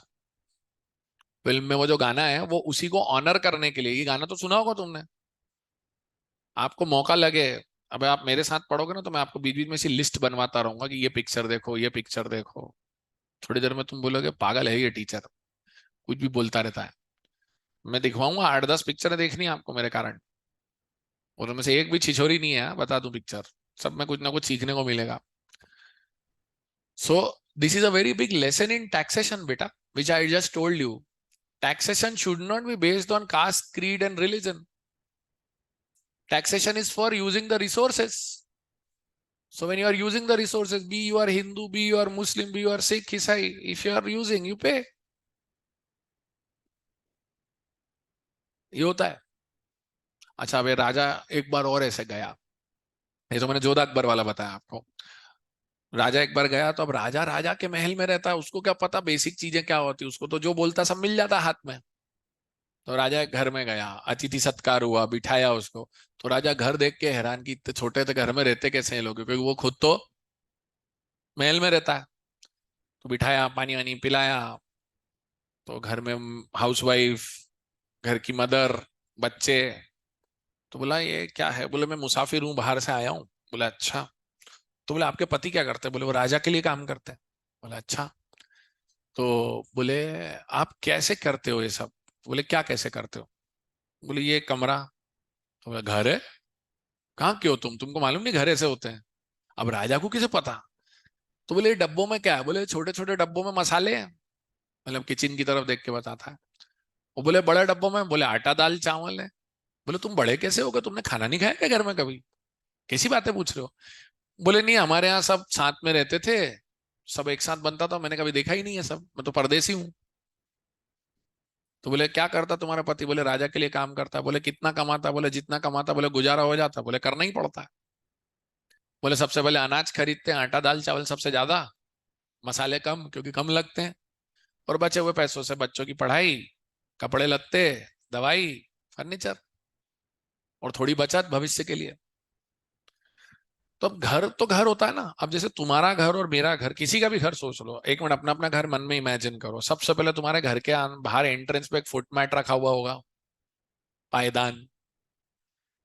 फिल्म में वो जो गाना है वो उसी को ऑनर करने के लिए, ये गाना तो सुना होगा तुमने। आपको मौका लगे, अब आप मेरे साथ पढ़ोगे ना, तो मैं आपको बीच बीच में ऐसी लिस्ट बनवाता रहूंगा कि ये पिक्चर देखो, ये पिक्चर देखो। थोड़ी देर में तुम बोलोगे पागल है ये टीचर, कुछ भी बोलता रहता है। मैं दिखवाऊंगा 8-10 पिक्चरें देखनी है आपको मेरे कारण, और उनमें से एक भी छिछोरी नहीं है, हाँ, बता दूं पिक्चर। सब में कुछ ना कुछ सीखने को मिलेगा। So this is a very big lesson in taxation बेटा, which I just told you. Taxation should not be based on caste, creed, and religion. Taxation is for using the resources. So when you are using the resources, be you are Hindu, be you are Muslim, be you are Sikh, Isai, if you are using, you pay. ये होता है. अच्छा, वे राजा एक बार और ऐसे गया. ये तो मैंने जोधा अकबर वाला बताया आपको. राजा एक बार गया, तो अब राजा राजा के महल में रहता है, उसको क्या पता बेसिक चीजें क्या होती, उसको तो जो बोलता सब मिल जाता हाथ में. तो राजा एक घर में गया, अतिथि सत्कार हुआ, बिठाया उसको. तो राजा घर देख के हैरान कि इतने छोटे से घर में रहते कैसे हैं लोग, क्योंकि वो खुद तो महल में रहता है. तो बिठाया, पानी वानी पिलाया. तो घर में हाउसवाइफ, घर की मदर, बच्चे. तो बोला ये क्या है, बोले मैं मुसाफिर हूँ, बाहर से आया हूँ. बोला अच्छा. तो बोले आपके पति क्या करते हैं, बोले वो राजा के लिए काम करते हैं. बोला अच्छा. तो बोले आप कैसे करते हो ये सब. बोले क्या कैसे करते हो. बोले ये कमरा. तो बोला घर है. कहाँ क्यों, तुमको मालूम नहीं घर ऐसे होते हैं. अब राजा को किसे पता. तो बोले ये डब्बों में क्या है. बोले छोटे छोटे डब्बों में मसाले हैं. मतलब किचन की तरफ देख के बताता है. वो बोले बड़े डब्बों में. बोले आटा दाल चावल है. बोले तुम बड़े कैसे हो गए, तुमने खाना नहीं खाया क्या घर में कभी, कैसी बातें पूछ रहे हो. बोले नहीं, हमारे यहाँ सब साथ में रहते थे, सब एक साथ बनता था, मैंने कभी देखा ही नहीं है सब, मैं तो परदेसी हूँ. तो बोले क्या करता तुम्हारा पति. बोले राजा के लिए काम करता है. बोले कितना कमाता. बोले जितना कमाता. बोले गुजारा हो जाता. बोले करना ही पड़ता है. बोले सबसे पहले अनाज खरीदते हैं, आटा दाल चावल सबसे ज्यादा, मसाले कम क्योंकि कम लगते हैं, और बचे हुए पैसों से बच्चों की पढ़ाई, कपड़े लत्ते, दवाई, फर्नीचर, और थोड़ी बचत भविष्य के लिए. तो अब घर तो घर होता है ना. अब जैसे तुम्हारा घर और मेरा घर, किसी का भी घर सोच लो, एक मिनट अपना अपना घर मन में इमेजिन करो. सबसे पहले तुम्हारे घर के बाहर एंट्रेंस पे एक फुट मैट रखा हुआ होगा, पायदान.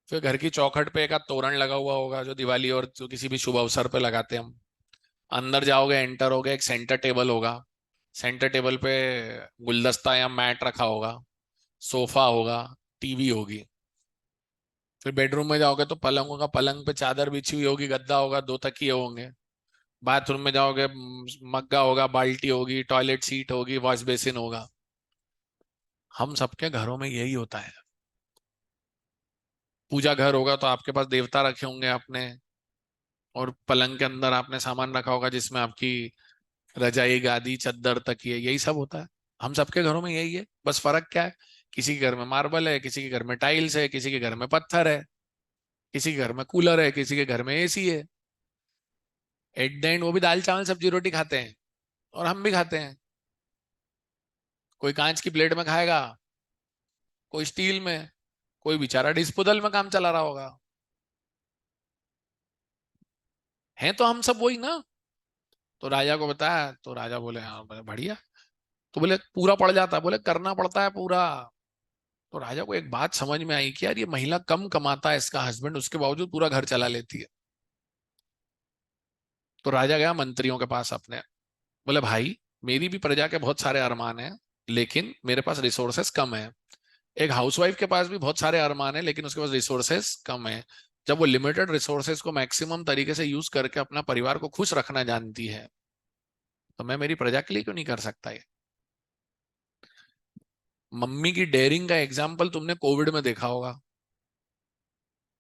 फिर घर की चौखट पे एक आध तोरण लगा हुआ होगा, जो दिवाली और जो किसी भी शुभ अवसर पे लगाते हैं हम. अंदर जाओगे, एंटर होगे, एक सेंटर टेबल होगा. सेंटर टेबल पे गुलदस्ता या मैट रखा होगा, सोफा होगा, टीवी होगी. फिर बेडरूम में जाओगे तो पलंग होगा, पलंग पे चादर बिछी हुई होगी, गद्दा होगा, दो तकिए होंगे. बाथरूम में जाओगे, मग्गा होगा, बाल्टी होगी, टॉयलेट सीट होगी, वॉश बेसिन होगा. हम सबके घरों में यही होता है. पूजा घर होगा तो आपके पास देवता रखे होंगे आपने, और पलंग के अंदर आपने सामान रखा होगा जिसमें आपकी रजाई, गादी, चद्दर, तकिए, यही सब होता है. हम सबके घरों में यही है. बस फर्क क्या है, किसी के घर में मार्बल है, किसी के घर में टाइल्स है, किसी के घर में पत्थर है, किसी के घर में कूलर है, किसी के घर में एसी है. एट द एंड वो भी दाल चावल सब्जी रोटी खाते हैं, और हम भी खाते हैं. कोई कांच की प्लेट में खाएगा, कोई स्टील में, कोई बेचारा डिस्पोजल में काम चला रहा होगा. है तो हम सब वही ना. तो राजा को बताया, तो राजा बोले हाँ. बोले बढ़िया. तो बोले पूरा पड़ जाता है. बोले करना पड़ता है पूरा. तो राजा को एक बात समझ में आई कि यार ये महिला कम कमाता है, इसका हस्बैंड, उसके बावजूद पूरा घर चला लेती है. तो राजा गया मंत्रियों के पास अपने. बोले भाई, मेरी भी प्रजा के बहुत सारे अरमान हैं, लेकिन मेरे पास रिसोर्सेस कम है. एक हाउसवाइफ के पास भी बहुत सारे अरमान है, लेकिन उसके पास रिसोर्सेस कम है. जब वो लिमिटेड रिसोर्सेस को मैक्सिमम तरीके से यूज करके अपना परिवार को खुश रखना जानती है, तो मैं मेरी प्रजा के लिए क्यों नहीं कर सकता ये. मम्मी की डेयरिंग का एग्जाम्पल तुमने कोविड में देखा होगा.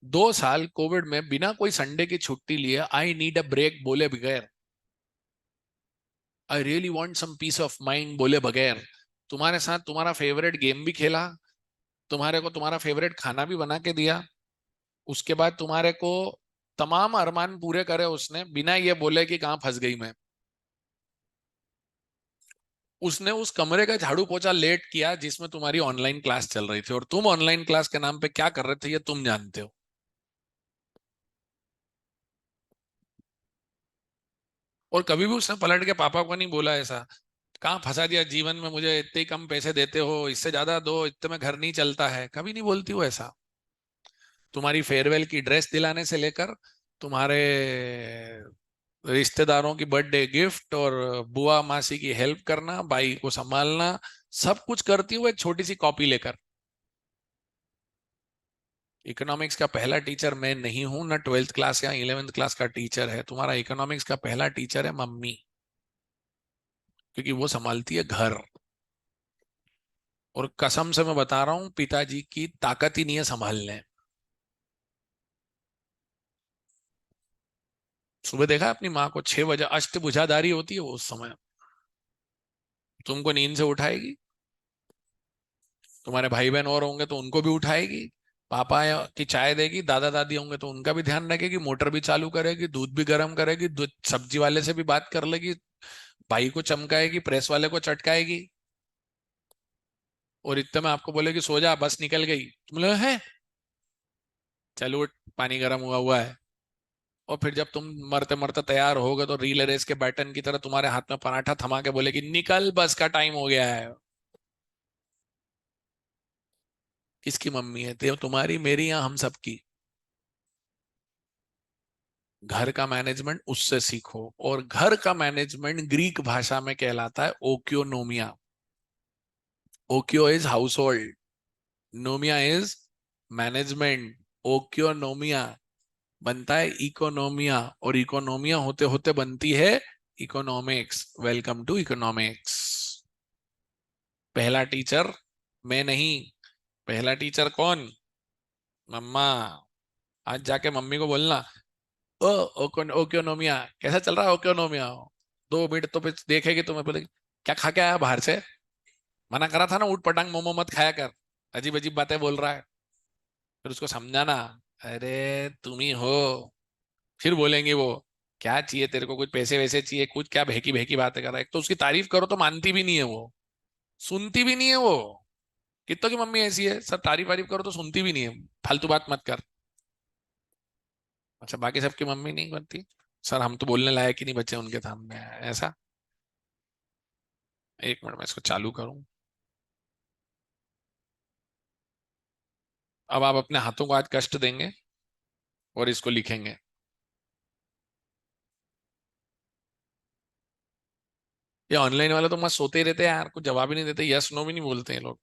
2 साल कोविड में बिना कोई संडे की छुट्टी लिए, आई नीड अ ब्रेक बोले बगैर, I really want some peace of mind बोले बगैर, तुम्हारे साथ तुम्हारा फेवरेट गेम भी खेला, तुम्हारे को तुम्हारा फेवरेट खाना भी बना के दिया, उसके बाद तुम्हारे को तमाम अरमान पूरे करे उसने, बिना ये बोले कि कहाँ फंस गई मैं. उसने उस कमरे का झाड़ू पोछा लेट किया जिसमें तुम्हारी ऑनलाइन क्लास चल रही थी, और तुम ऑनलाइन क्लास के नाम पे क्या कर रहे थे ये तुम जानते हो. और कभी भी उसने पलट के पापा को नहीं बोला ऐसा, कहाँ फंसा दिया जीवन में मुझे, इतने ही कम पैसे देते हो, इससे ज्यादा दो, इतने में घर नहीं चलता है, कभी नहीं बोलती हो ऐसा. तुम्हारी फेयरवेल की ड्रेस दिलाने से लेकर, तुम्हारे रिश्तेदारों की बर्थडे गिफ्ट, और बुआ मासी की हेल्प करना, भाई को संभालना, सब कुछ करती हूँ एक छोटी सी कॉपी लेकर. इकोनॉमिक्स का पहला टीचर मैं नहीं हूं, ना 12th क्लास या 11th क्लास का टीचर है. तुम्हारा इकोनॉमिक्स का पहला टीचर है मम्मी, क्योंकि वो संभालती है घर. और कसम से मैं बता रहा हूँ, पिताजी की ताकत ही नहीं है संभालने. सुबह देखा अपनी माँ को 6 बजे अष्टभुजाधारी होती है वो, उस समय तुमको नींद से उठाएगी, तुम्हारे भाई बहन और होंगे तो उनको भी उठाएगी, पापा की चाय देगी, दादा दादी होंगे तो उनका भी ध्यान रखेगी, मोटर भी चालू करेगी, दूध भी गर्म करेगी, दूध सब्जी वाले से भी बात कर लेगी, भाई को चमकाएगी, प्रेस वाले को चटकाएगी, और इतने में आपको बोलेगी सो जा, बस निकल गई, तुम बोले है चलो उठ, पानी गर्म हुआ हुआ है। और फिर जब तुम मरते मरते तैयार होगे तो रीले रेस के बैटन की तरह तुम्हारे हाथ में पराठा थमा के बोलेगी निकल, बस का टाइम हो गया है। किसकी मम्मी है? तुम्हारी, मेरी, या हम सबकी? घर का मैनेजमेंट उससे सीखो। और घर का मैनेजमेंट ग्रीक भाषा में कहलाता है ओक्योनोमिया। ओक्यो इज हाउस होल्ड, नोमिया इज मैनेजमेंट। ओक्योनोमिया बनता है इकोनोमिया, और इकोनोमिया होते होते बनती है इकोनॉमिक्स। Welcome to economics. पहला टीचर मैं नहीं, पहला टीचर कौन? मम्मा। आज जाके मम्मी को बोलना, ओ ओक्योनोमिया कैसा चल रहा है ओक्योनोमिया। 2 मिनट तो फिर देखेगी तुम्हें, बोलेगी क्या खा के आया बाहर से? मना करा था ना, ऊट पटांग मोमो मत खाया कर, अजीब अजीब बातें बोल रहा है। फिर उसको समझाना, अरे तुम ही हो। फिर बोलेंगे वो, क्या चाहिए तेरे को, कुछ पैसे वैसे चाहिए, कुछ क्या भेकी भेकी बातें कर रहा है। एक तो उसकी तारीफ करो तो मानती भी नहीं है वो, सुनती भी नहीं है वो। कितों की मम्मी ऐसी है, सब तारीफ वारीफ करो तो सुनती भी नहीं है, फालतू बात मत कर। अच्छा, बाकी सबकी मम्मी नहीं बनती? सर हम तो बोलने लायक ही नहीं बच्चे उनके सामने, ऐसा? एक मिनट में इसको चालू करूं। अब आप अपने हाथों को आज कष्ट देंगे और इसको लिखेंगे। ये ऑनलाइन वाले तो मस्त सोते ही रहते हैं यार, कुछ जवाब ही नहीं देते, यस नो भी नहीं बोलते हैं लोग।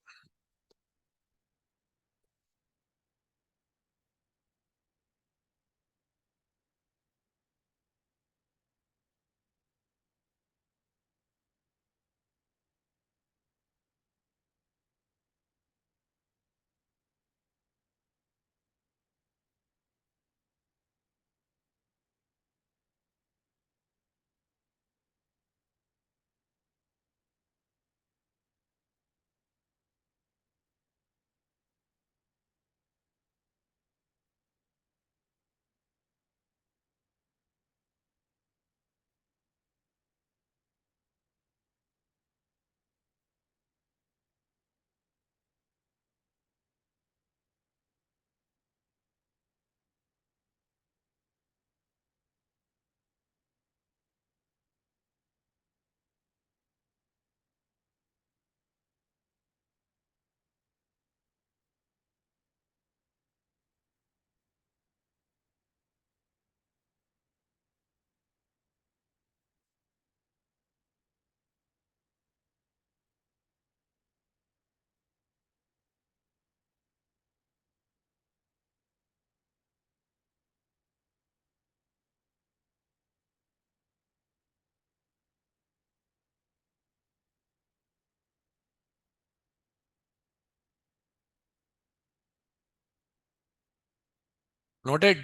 नोटेड।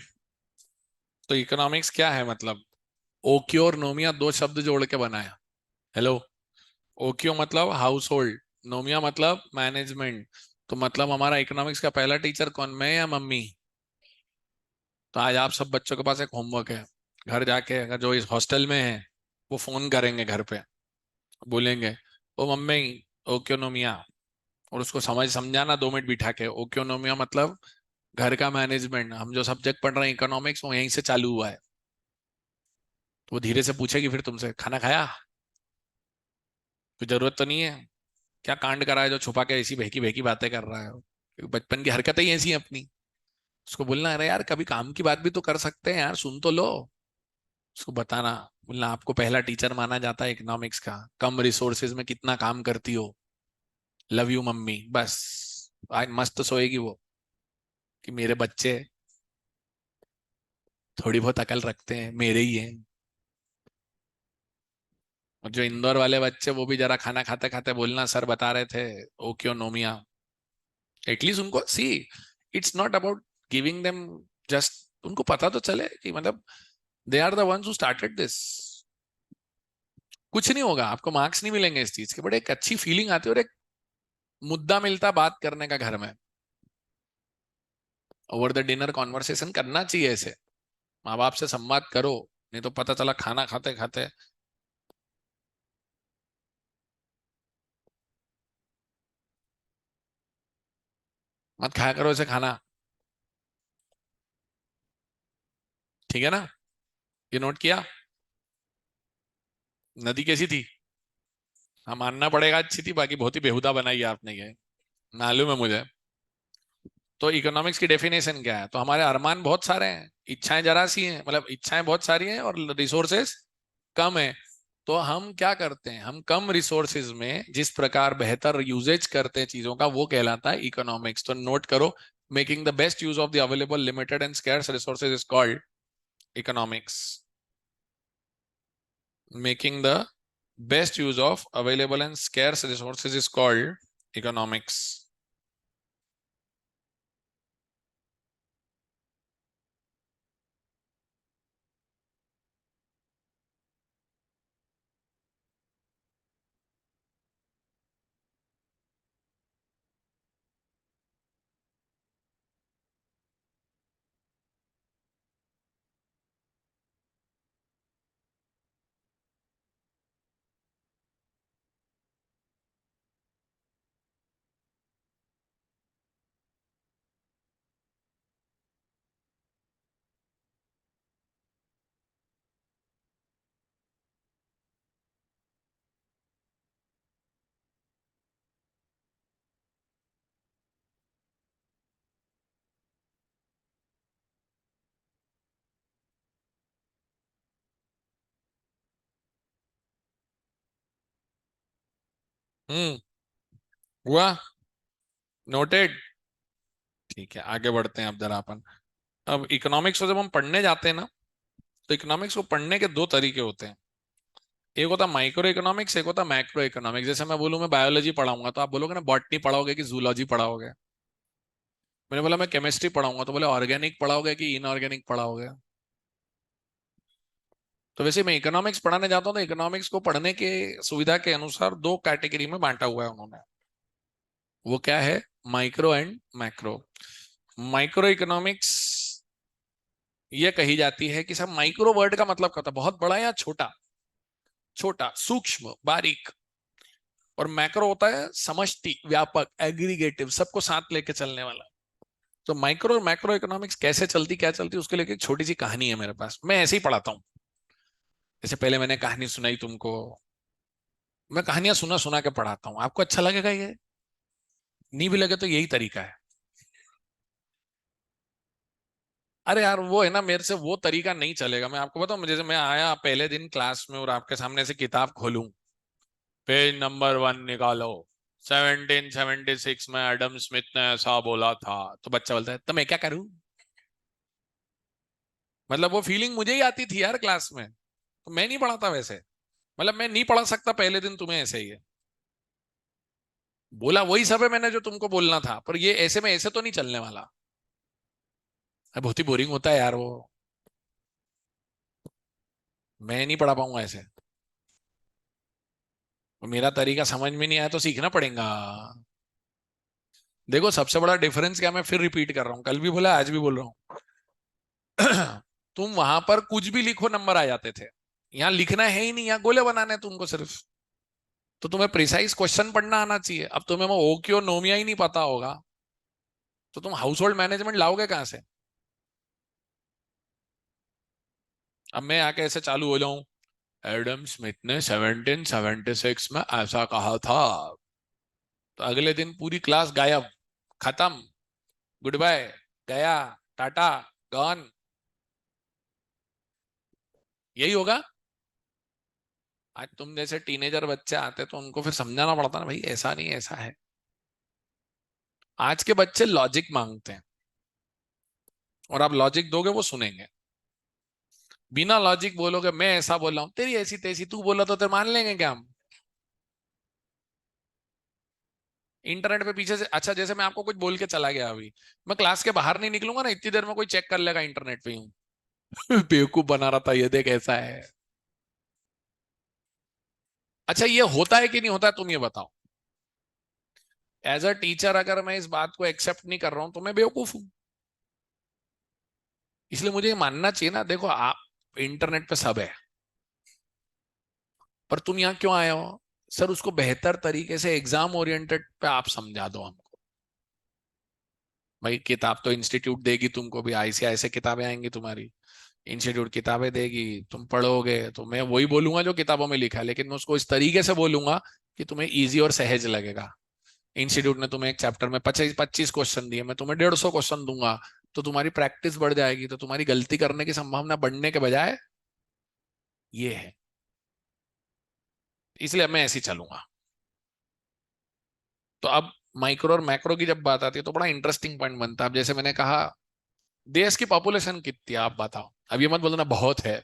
तो इकोनॉमिक्स क्या है मतलब? ओक्यो और नोमिया दो शब्द जोड़ के बनाया। हेलो। ओक्यो मतलब हाउस होल्ड, नोमिया मतलब मैनेजमेंट। तो मतलब हमारा इकोनॉमिक्स का पहला टीचर कौन, मैं या मम्मी? तो आज आप सब बच्चों के पास एक होमवर्क है, घर जाके अगर जो इस हॉस्टल में है वो फोन करेंगे घर पे, बोलेंगे ओ मम्मी ओक्योनोमिया, और उसको समझाना 2 मिनट बिठा के, ओक्योनोमिया मतलब घर का मैनेजमेंट। हम जो सब्जेक्ट पढ़ रहे हैं इकोनॉमिक्स वो यहीं से चालू हुआ है। तो वो धीरे से पूछेगी फिर तुमसे, खाना खाया? कोई जरूरत तो नहीं है, क्या कांड करा है जो छुपा के ऐसी बहकी बहकी बातें कर रहा है? क्योंकि बचपन की हरकतें ही ऐसी हैं अपनी। उसको बोलना, अरे यार कभी काम की बात भी तो कर सकते हैं यार, सुन तो लो। उसको बताना, बोलना आपको पहला टीचर माना जाता है इकोनॉमिक्स का, कम रिसोर्सेज में कितना काम करती हो, लव यू मम्मी। बस आज मस्त सोएगी वो कि मेरे बच्चे थोड़ी बहुत अकल रखते हैं, मेरे ही हैं। और जो इंदौर वाले बच्चे, वो भी जरा खाना खाते खाते बोलना, सर बता रहे थे ओक्योनोमिया। एटलीस्ट उनको it's not about giving them, just उनको पता तो चले कि मतलब they are the ones who started this. कुछ नहीं होगा, आपको मार्क्स नहीं मिलेंगे इस चीज के, बट एक अच्छी फीलिंग आती है और एक मुद्दा मिलता बात करने का घर में। ओवर द डिनर कॉन्वर्सेशन करना चाहिए ऐसे, माँ बाप से संवाद करो, नहीं तो पता चला खाना खाते खाते। मत खाया करो ऐसे खाना, ठीक है ना? ये नोट किया? नदी कैसी थी? हाँ, मानना पड़ेगा अच्छी थी, बाकी बहुत ही बेहुदा बनाई है आपने ये, मालूम है मुझे। तो इकोनॉमिक्स की डेफिनेशन क्या है? तो हमारे अरमान बहुत सारे हैं, इच्छाएं जरा सी हैं, मतलब इच्छाएं बहुत सारी हैं और रिसोर्सेस कम है। तो हम क्या करते हैं, हम कम रिसोर्सेज में जिस प्रकार बेहतर यूजेज करते हैं चीजों का, वो कहलाता है इकोनॉमिक्स। तो नोट करो, making the best use of the available limited and scarce resources is called economics. Making the best use of available and scarce resources is called economics. हुआ? नोटेड। ठीक है, आगे बढ़ते हैं अब जरा अपन। अब इकोनॉमिक्स को जब हम पढ़ने जाते हैं ना, तो इकोनॉमिक्स को पढ़ने के दो तरीके होते हैं। एक होता है माइक्रो इकोनॉमिक्स, एक होता है मैक्रो इकोनॉमिक्स। जैसे मैं बोलूँ मैं बायोलॉजी पढ़ाऊंगा तो आप बोलोगे ना बॉटनी पढ़ाओगे कि जूलॉजी पढ़ाओगे। मैंने बोला मैं केमिस्ट्री पढ़ाऊंगा तो बोले ऑर्गेनिक पढ़ाओगे कि इनऑर्गेनिक पढ़ाओगे। तो वैसे मैं इकोनॉमिक्स पढ़ाने जाता हूँ तो इकोनॉमिक्स को पढ़ने के सुविधा के अनुसार दो कैटेगरी में बांटा हुआ है उन्होंने। वो क्या है? Micro and macro. Micro economics ये कही जाती है कि सब माइक्रो वर्ड का मतलब क्या होता है, बहुत बड़ा या छोटा, छोटा सूक्ष्म बारीक। और मैक्रो होता है समष्टि व्यापक एग्रीगेटिव, सबको साथ लेके चलने वाला। तो माइक्रो और मैक्रो इकोनॉमिक्स कैसे चलती, क्या चलती, उसके लिए एक छोटी सी कहानी है मेरे पास, मैं ऐसे ही पढ़ाता हूँ। जैसे पहले मैंने कहानी सुनाई तुमको, मैं कहानियां सुना सुना के पढ़ाता हूँ, आपको अच्छा लगेगा ये? नहीं भी लगे तो यही तरीका है। अरे यार वो है ना, मेरे से वो तरीका नहीं चलेगा। मैं आपको बताऊं, जैसे मैं आया पहले दिन क्लास में और आपके सामने से किताब खोलूं, पेज नंबर 1 निकालो, 1776 में एडम स्मिथ ने ऐसा बोला था, तो बच्चा बोलता है तो मैं क्या करूं? मतलब वो फीलिंग मुझे ही आती थी यार क्लास में, तो मैं नहीं पढ़ाता वैसे। मतलब मैं नहीं पढ़ा सकता पहले दिन तुम्हें ऐसे ही है। बोला वही सब है मैंने जो तुमको बोलना था, पर ये ऐसे में ऐसे तो नहीं चलने वाला। बहुत ही बोरिंग होता है यार वो, मैं नहीं पढ़ा पाऊंगा ऐसे। मेरा तरीका समझ में नहीं आया तो सीखना पड़ेगा। देखो सबसे बड़ा डिफरेंस क्या, मैं फिर रिपीट कर रहा हूँ, कल भी बोला आज भी बोल रहा हूँ। तुम वहां पर कुछ भी लिखो नंबर आ जाते थे, यहाँ लिखना है ही नहीं, यहाँ गोले बनाने हैं तुमको सिर्फ। तो तुम्हें प्रिसाइज क्वेश्चन पढ़ना आना चाहिए। अब तुम्हें वो ओक्यो नोमिया ही नहीं पता होगा, तो तुम हाउस होल्ड मैनेजमेंट लाओगे कहाँ से? अब मैं आके ऐसे चालू हो जाऊं, एडम स्मिथ ने 1776 में ऐसा कहा था, तो अगले दिन पूरी क्लास गायब, खत्म, गुड बाय, गया, टाटा, गॉन। यही होगा। आज तुम जैसे टीनेजर बच्चे आते तो उनको फिर समझाना पड़ता ना, भाई ऐसा नहीं ऐसा है। आज के बच्चे लॉजिक मांगते हैं, और आप लॉजिक दोगे वो सुनेंगे। बिना लॉजिक बोलोगे मैं ऐसा बोल रहा हूं, तेरी ऐसी तैसी, तू बोला तो तेरे मान लेंगे क्या हम? इंटरनेट पे पीछे से, अच्छा जैसे मैं आपको कुछ बोल के चला गया अभी, मैं क्लास के बाहर नहीं निकलूंगा ना, इतनी देर में कोई चेक कर लेगा इंटरनेट पे हूँ। बेवकूफ बना रहा था, ये देख ऐसा है। अच्छा ये होता है कि नहीं होता है, तुम ये बताओ। एज अ टीचर अगर मैं इस बात को एक्सेप्ट नहीं कर रहा हूं तो मैं बेवकूफ हूं। इसलिए मुझे ये मानना चाहिए ना, देखो आप इंटरनेट पे सब है, पर तुम यहाँ क्यों आए हो? सर उसको बेहतर तरीके से एग्जाम ओरिएंटेड पे आप समझा दो हमको। भाई किताब तो इंस्टीट्यूट देगी तुमको भी, ऐसे ऐसे किताबें आएंगी तुम्हारी, इंस्टीट्यूट किताबें देगी, तुम पढ़ोगे तो मैं वही बोलूंगा जो किताबों में लिखा है, लेकिन मैं उसको इस तरीके से बोलूंगा कि तुम्हें इजी और सहज लगेगा। इंस्टीट्यूट ने तुम्हें एक चैप्टर में 25-25 क्वेश्चन दिए, मैं तुम्हें 150 क्वेश्चन दूंगा, तो तुम्हारी प्रैक्टिस बढ़ जाएगी, तो तुम्हारी गलती करने की संभावना बढ़ने के बजाय ये है। इसलिए अब मैं ऐसे ही चलूंगा। तो अब माइक्रो और मैक्रो की जब बात आती है तो बड़ा इंटरेस्टिंग पॉइंट बनता है। अब जैसे मैंने कहा, देश की पॉपुलेशन कितनी है आप बताओ, अब ये मत बोलना बहुत है।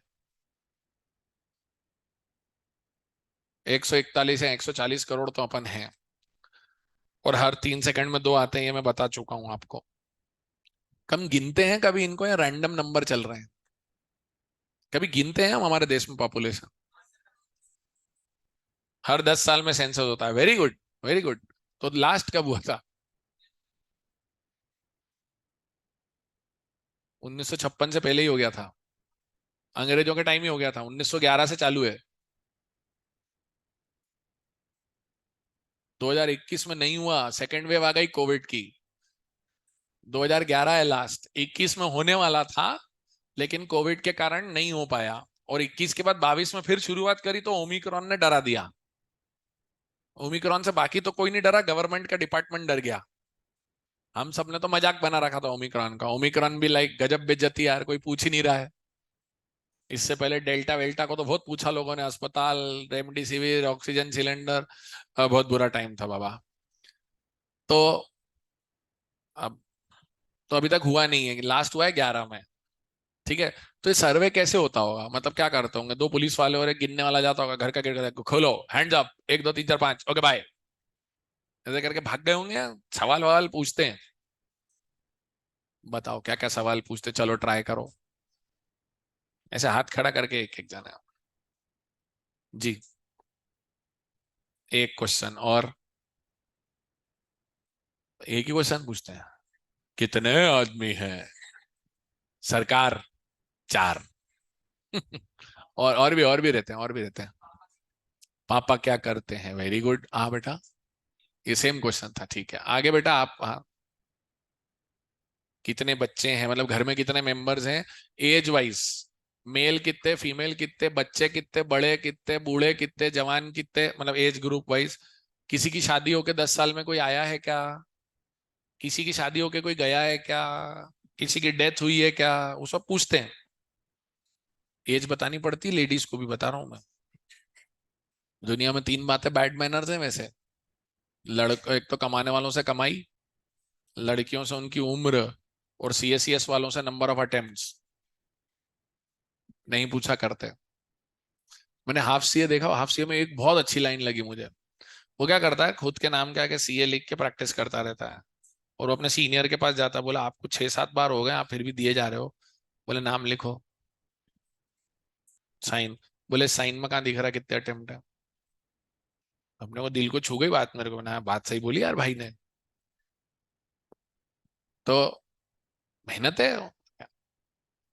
141 है, 140 करोड़ तो अपन है, और हर 3 सेकंड में दो आते हैं, ये मैं बता चुका हूं आपको। कम गिनते हैं कभी इनको, या रैंडम नंबर चल रहे हैं? कभी गिनते हैं हम हमारे देश में पॉपुलेशन? हर 10 साल में सेंसस होता है, वेरी गुड, वेरी गुड। तो लास्ट कब हुआ था? 1956 से पहले ही हो गया था, अंग्रेजों के टाइम ही हो गया था, 1911 से चालू है। 2021 में नहीं हुआ, सेकेंड वेव आ गई कोविड की। 2011 है लास्ट, 21 में होने वाला था, लेकिन कोविड के कारण नहीं हो पाया। और 21 के बाद 22 में फिर शुरुआत करी तो ओमिक्रॉन ने डरा दिया। ओमिक्रॉन से बाकी तो कोई नहीं डरा, गवर्नमेंट का डिपार्टमेंट डर गया। हम सब ने तो मजाक बना रखा था ओमिक्रॉन का, ओमिक्रॉन भी लाइक गजब बेइज्जती यार, कोई पूछ ही नहीं रहा है। इससे पहले डेल्टा वेल्टा को तो बहुत पूछा लोगों ने, अस्पताल, रेमडेसिविर, ऑक्सीजन सिलेंडर, बहुत बुरा टाइम था बाबा। तो अब, तो अभी तक हुआ नहीं है, लास्ट हुआ है 11 में। ठीक है। तो ये सर्वे कैसे होता होगा, मतलब क्या करते होंगे, दो पुलिस वाले और एक गिनने वाला जाता होगा घर का गेट का, खोलो हैंड्स अप, 1 2 3 4 5, ओके बाय, ऐसे करके भाग गए होंगे। सवाल ववाल पूछते हैं? बताओ क्या क्या सवाल पूछते, चलो ट्राई करो। ऐसे हाथ खड़ा करके एक एक जाना। जी। एक क्वेश्चन और? एक ही क्वेश्चन पूछते हैं? कितने आदमी हैं? सरकार? 4। और भी रहते हैं, और भी रहते हैं। पापा क्या करते हैं? वेरी गुड, हाँ बेटा। ये सेम क्वेश्चन था, ठीक है आगे बेटा आप, हाँ। कितने बच्चे हैं, मतलब घर में कितने मेंबर्स हैं, एज वाइज, मेल कितने, फीमेल कितने, बच्चे कितने, बड़े कितने, बूढ़े कितने, जवान कितने, मतलब एज ग्रुप वाइज। किसी की शादी होके 10 साल में कोई आया है क्या? किसी की शादी होके कोई गया है क्या? किसी की डेथ हुई है क्या? वो सब पूछते हैं। एज बतानी पड़ती है, लेडीज को भी बता रहा हूं मैं। दुनिया में 3 बातें बैड मैनर्स हैं वैसे। लड़क एक तो कमाने वालों से कमाई, लड़कियों से उनकी उम्र, और सीएससीएस वालों से नंबर ऑफ अटेम्प्ट्स। नहीं पूछा करते। मैंने हाफ सीए देखा, हाफ सीए में एक बहुत अच्छी लाइन लगी मुझे। वो क्या करता है, खुद के नाम के आगे सीए लिख के प्रैक्टिस करता रहता है, और वो अपने सीनियर के पास जाता है, बोला आपको 6-7 बार हो गए, आप फिर भी दिए जा रहे हो। बोले नाम लिखो, साइन। बोले साइन में कहाँ दिख रहा कितने अटेम्प्ट है? अपने को दिल को छू गई बात, मेरे को ना बात सही बोली यार भाई ने। तो मेहनत है।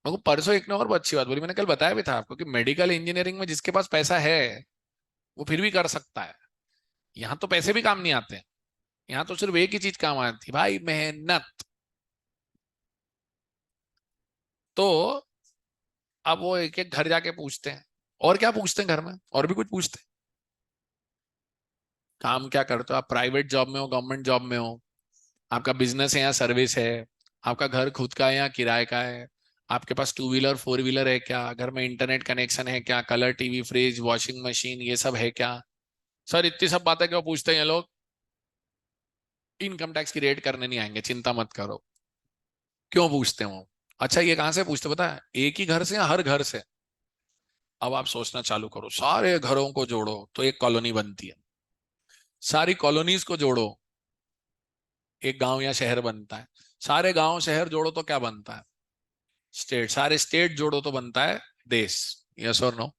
मेरे को परसों एक ने और बहुत अच्छी बात बोली, मैंने कल बताया भी था आपको, कि मेडिकल इंजीनियरिंग में जिसके पास पैसा है वो फिर भी कर सकता है। यहाँ तो पैसे भी काम नहीं आते, यहाँ तो सिर्फ एक ही चीज काम आती है भाई, मेहनत। तो अब वो एक एक घर जाके पूछते हैं। और क्या पूछते हैं घर में, और भी कुछ पूछते हैं? काम क्या करते हो आप, प्राइवेट जॉब में हो, गवर्नमेंट जॉब में हो, आपका बिजनेस है या सर्विस है, आपका घर खुद का है या किराए का है, आपके पास 2 व्हीलर 4 व्हीलर है क्या, घर में इंटरनेट कनेक्शन है क्या, colour TV fridge washing machine ये सब है क्या? सर इतनी सब बातें क्यों पूछते हैं ये लोग? इनकम टैक्स की रेट करने नहीं आएंगे, चिंता मत करो। क्यों पूछते हैं वो? अच्छा ये कहाँ से पूछते पता है, एक ही घर से या हर घर से? अब आप सोचना चालू करो, सारे घरों को जोड़ो तो एक कॉलोनी बनती है, सारी कॉलोनीज को जोड़ो एक गांव या शहर बनता है, सारे गांव शहर जोड़ो तो क्या बनता है? स्टेट, सारे स्टेट जोड़ो तो बनता है देश। यस और नो?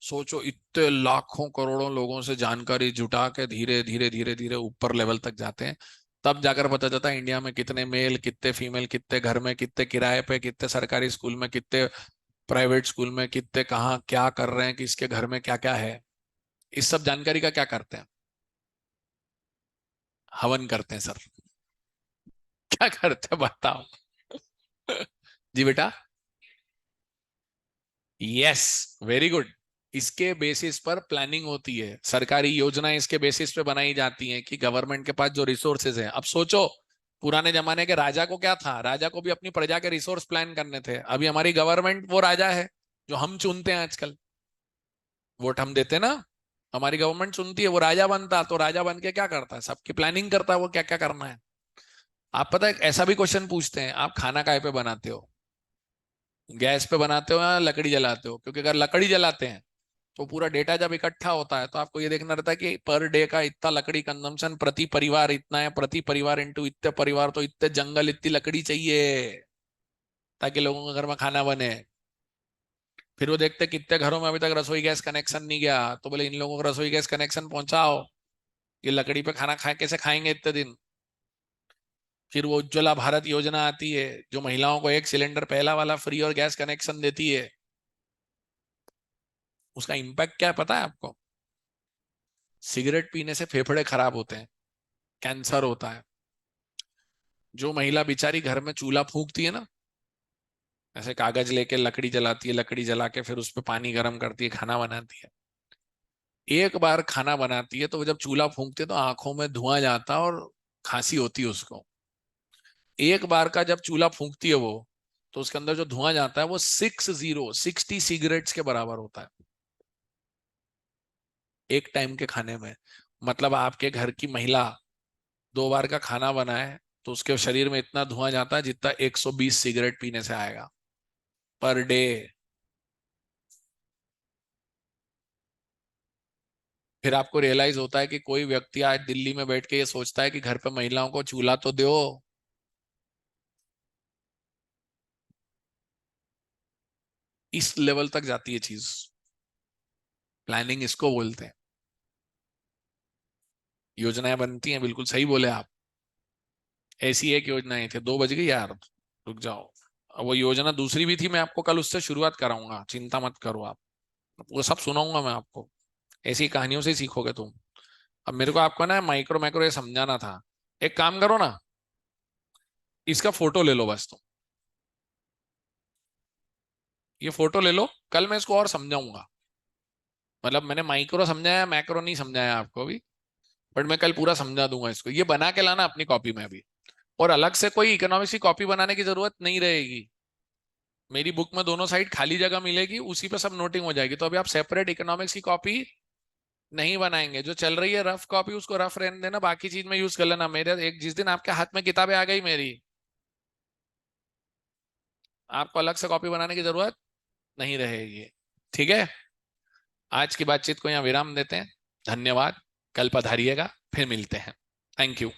सोचो, इतने लाखों करोड़ों लोगों से जानकारी जुटा के धीरे धीरे धीरे धीरे ऊपर लेवल तक जाते हैं, तब जाकर पता चलता है इंडिया में कितने मेल, कितने फीमेल, कितने घर में, कितने किराए पे, कितने सरकारी स्कूल में, कितने प्राइवेट स्कूल में, कितने कहाँ क्या कर रहे हैं, किसके घर में क्या क्या है। इस सब जानकारी का क्या करते हैं? हवन करते हैं सर। क्या करते हैं बताओ? जी बेटा। Yes, very good. इसके बेसिस पर प्लानिंग होती है, सरकारी योजनाएं इसके बेसिस पे बनाई जाती हैं कि गवर्नमेंट के पास जो रिसोर्सेज हैं। अब सोचो, पुराने जमाने के राजा को क्या था? राजा को भी अपनी प्रजा के रिसोर्स प्लान करने थे। अभी हमारी गवर्नमेंट वो राजा है जो हम चुनते हैं आजकल। वोट हम देते हैं ना, हमारी गवर्नमेंट चुनती है, वो राजा बनता, तो राजा बन के क्या करता है? सबकी प्लानिंग करता है वो क्या क्या करना है। आप पता है, ऐसा भी क्वेश्चन पूछते हैं, आप खाना काय पे बनाते हो? गैस पे बनाते हो या लकड़ी जलाते हो? क्योंकि अगर लकड़ी जलाते हैं तो पूरा डेटा जब इकट्ठा होता है तो आपको ये देखना रहता है कि पर डे का इतना लकड़ी कंजम्पशन, प्रति परिवार इतना है, प्रति परिवार इंटू इतने परिवार, तो इतने जंगल, इतनी लकड़ी चाहिए ताकि लोगों के घर में खाना बने। फिर वो देखते कितने घरों में अभी तक रसोई गैस कनेक्शन नहीं गया, तो बोले इन लोगों को रसोई गैस कनेक्शन पहुंचाओ, ये लकड़ी पे खाना खाए कैसे खाएंगे इतने दिन। फिर वो उज्ज्वला भारत योजना आती है जो महिलाओं को एक सिलेंडर पहला वाला फ्री और गैस कनेक्शन देती है। उसका इम्पैक्ट क्या है पता है आपको? सिगरेट पीने से फेफड़े खराब होते हैं, कैंसर होता है। जो महिला बेचारी घर में चूल्हा फूंकती है ना, ऐसे कागज लेके लकड़ी जलाती है, लकड़ी जला के फिर उस पर पानी गर्म करती है, खाना बनाती है। एक बार खाना बनाती है तो वो जब चूल्हा फूंकती है तो आंखों में धुआं जाता है और खांसी होती है उसको। एक बार का जब चूल्हा फूंकती है वो, तो उसके अंदर जो धुआं जाता है वो 60 सिगरेट्स के बराबर होता है एक टाइम के खाने में। मतलब आपके घर की महिला 2 बार का खाना बनाए तो उसके शरीर में इतना धुआं जाता है जितना 120 सिगरेट पीने से आएगा पर डे। फिर आपको रियलाइज होता है कि कोई व्यक्ति आज दिल्ली में बैठ के ये सोचता है कि घर पे महिलाओं को चूल्हा तो दो। इस लेवल तक जाती है चीज। प्लानिंग इसको बोलते हैं। योजनाएं बनती हैं, बिल्कुल सही बोले आप। ऐसी एक योजनाएं थी, 2 बज गई यार, रुक जाओ। अब वो योजना दूसरी भी थी, मैं आपको कल उससे शुरुआत कराऊंगा, चिंता मत करो आप। वो सब सुनाऊंगा मैं आपको। ऐसी कहानियों से ही सीखोगे तुम। अब मेरे को आपको ना माइक्रो माइक्रो ये समझाना था। एक काम करो ना, इसका फोटो ले लो बस तुम। ये फोटो ले लो, कल मैं इसको और समझाऊंगा। मतलब मैंने माइक्रो समझाया, मैक्रो नहीं समझाया आपको अभी। बट मैं कल पूरा समझा दूंगा इसको। ये बना के लाना अपनी कॉपी में अभी। और अलग से कोई इकोनॉमिक्स की कॉपी बनाने की जरूरत नहीं रहेगी। मेरी बुक में दोनों साइड खाली जगह मिलेगी, उसी पे सब नोटिंग हो जाएगी। तो अभी आप सेपरेट इकोनॉमिक्स की कॉपी नहीं बनाएंगे। जो चल रही है रफ कॉपी उसको रफ रहने देना, बाकी चीज में यूज कर लेना। मेरे एक जिस दिन आपके हाथ में किताबें आ गई मेरी, आपको अलग से कॉपी बनाने की जरूरत नहीं रहेगी। ठीक है? आज की बातचीत को यहाँ विराम देते हैं। धन्यवाद। कल पधारिएगा, फिर मिलते हैं। Thank you.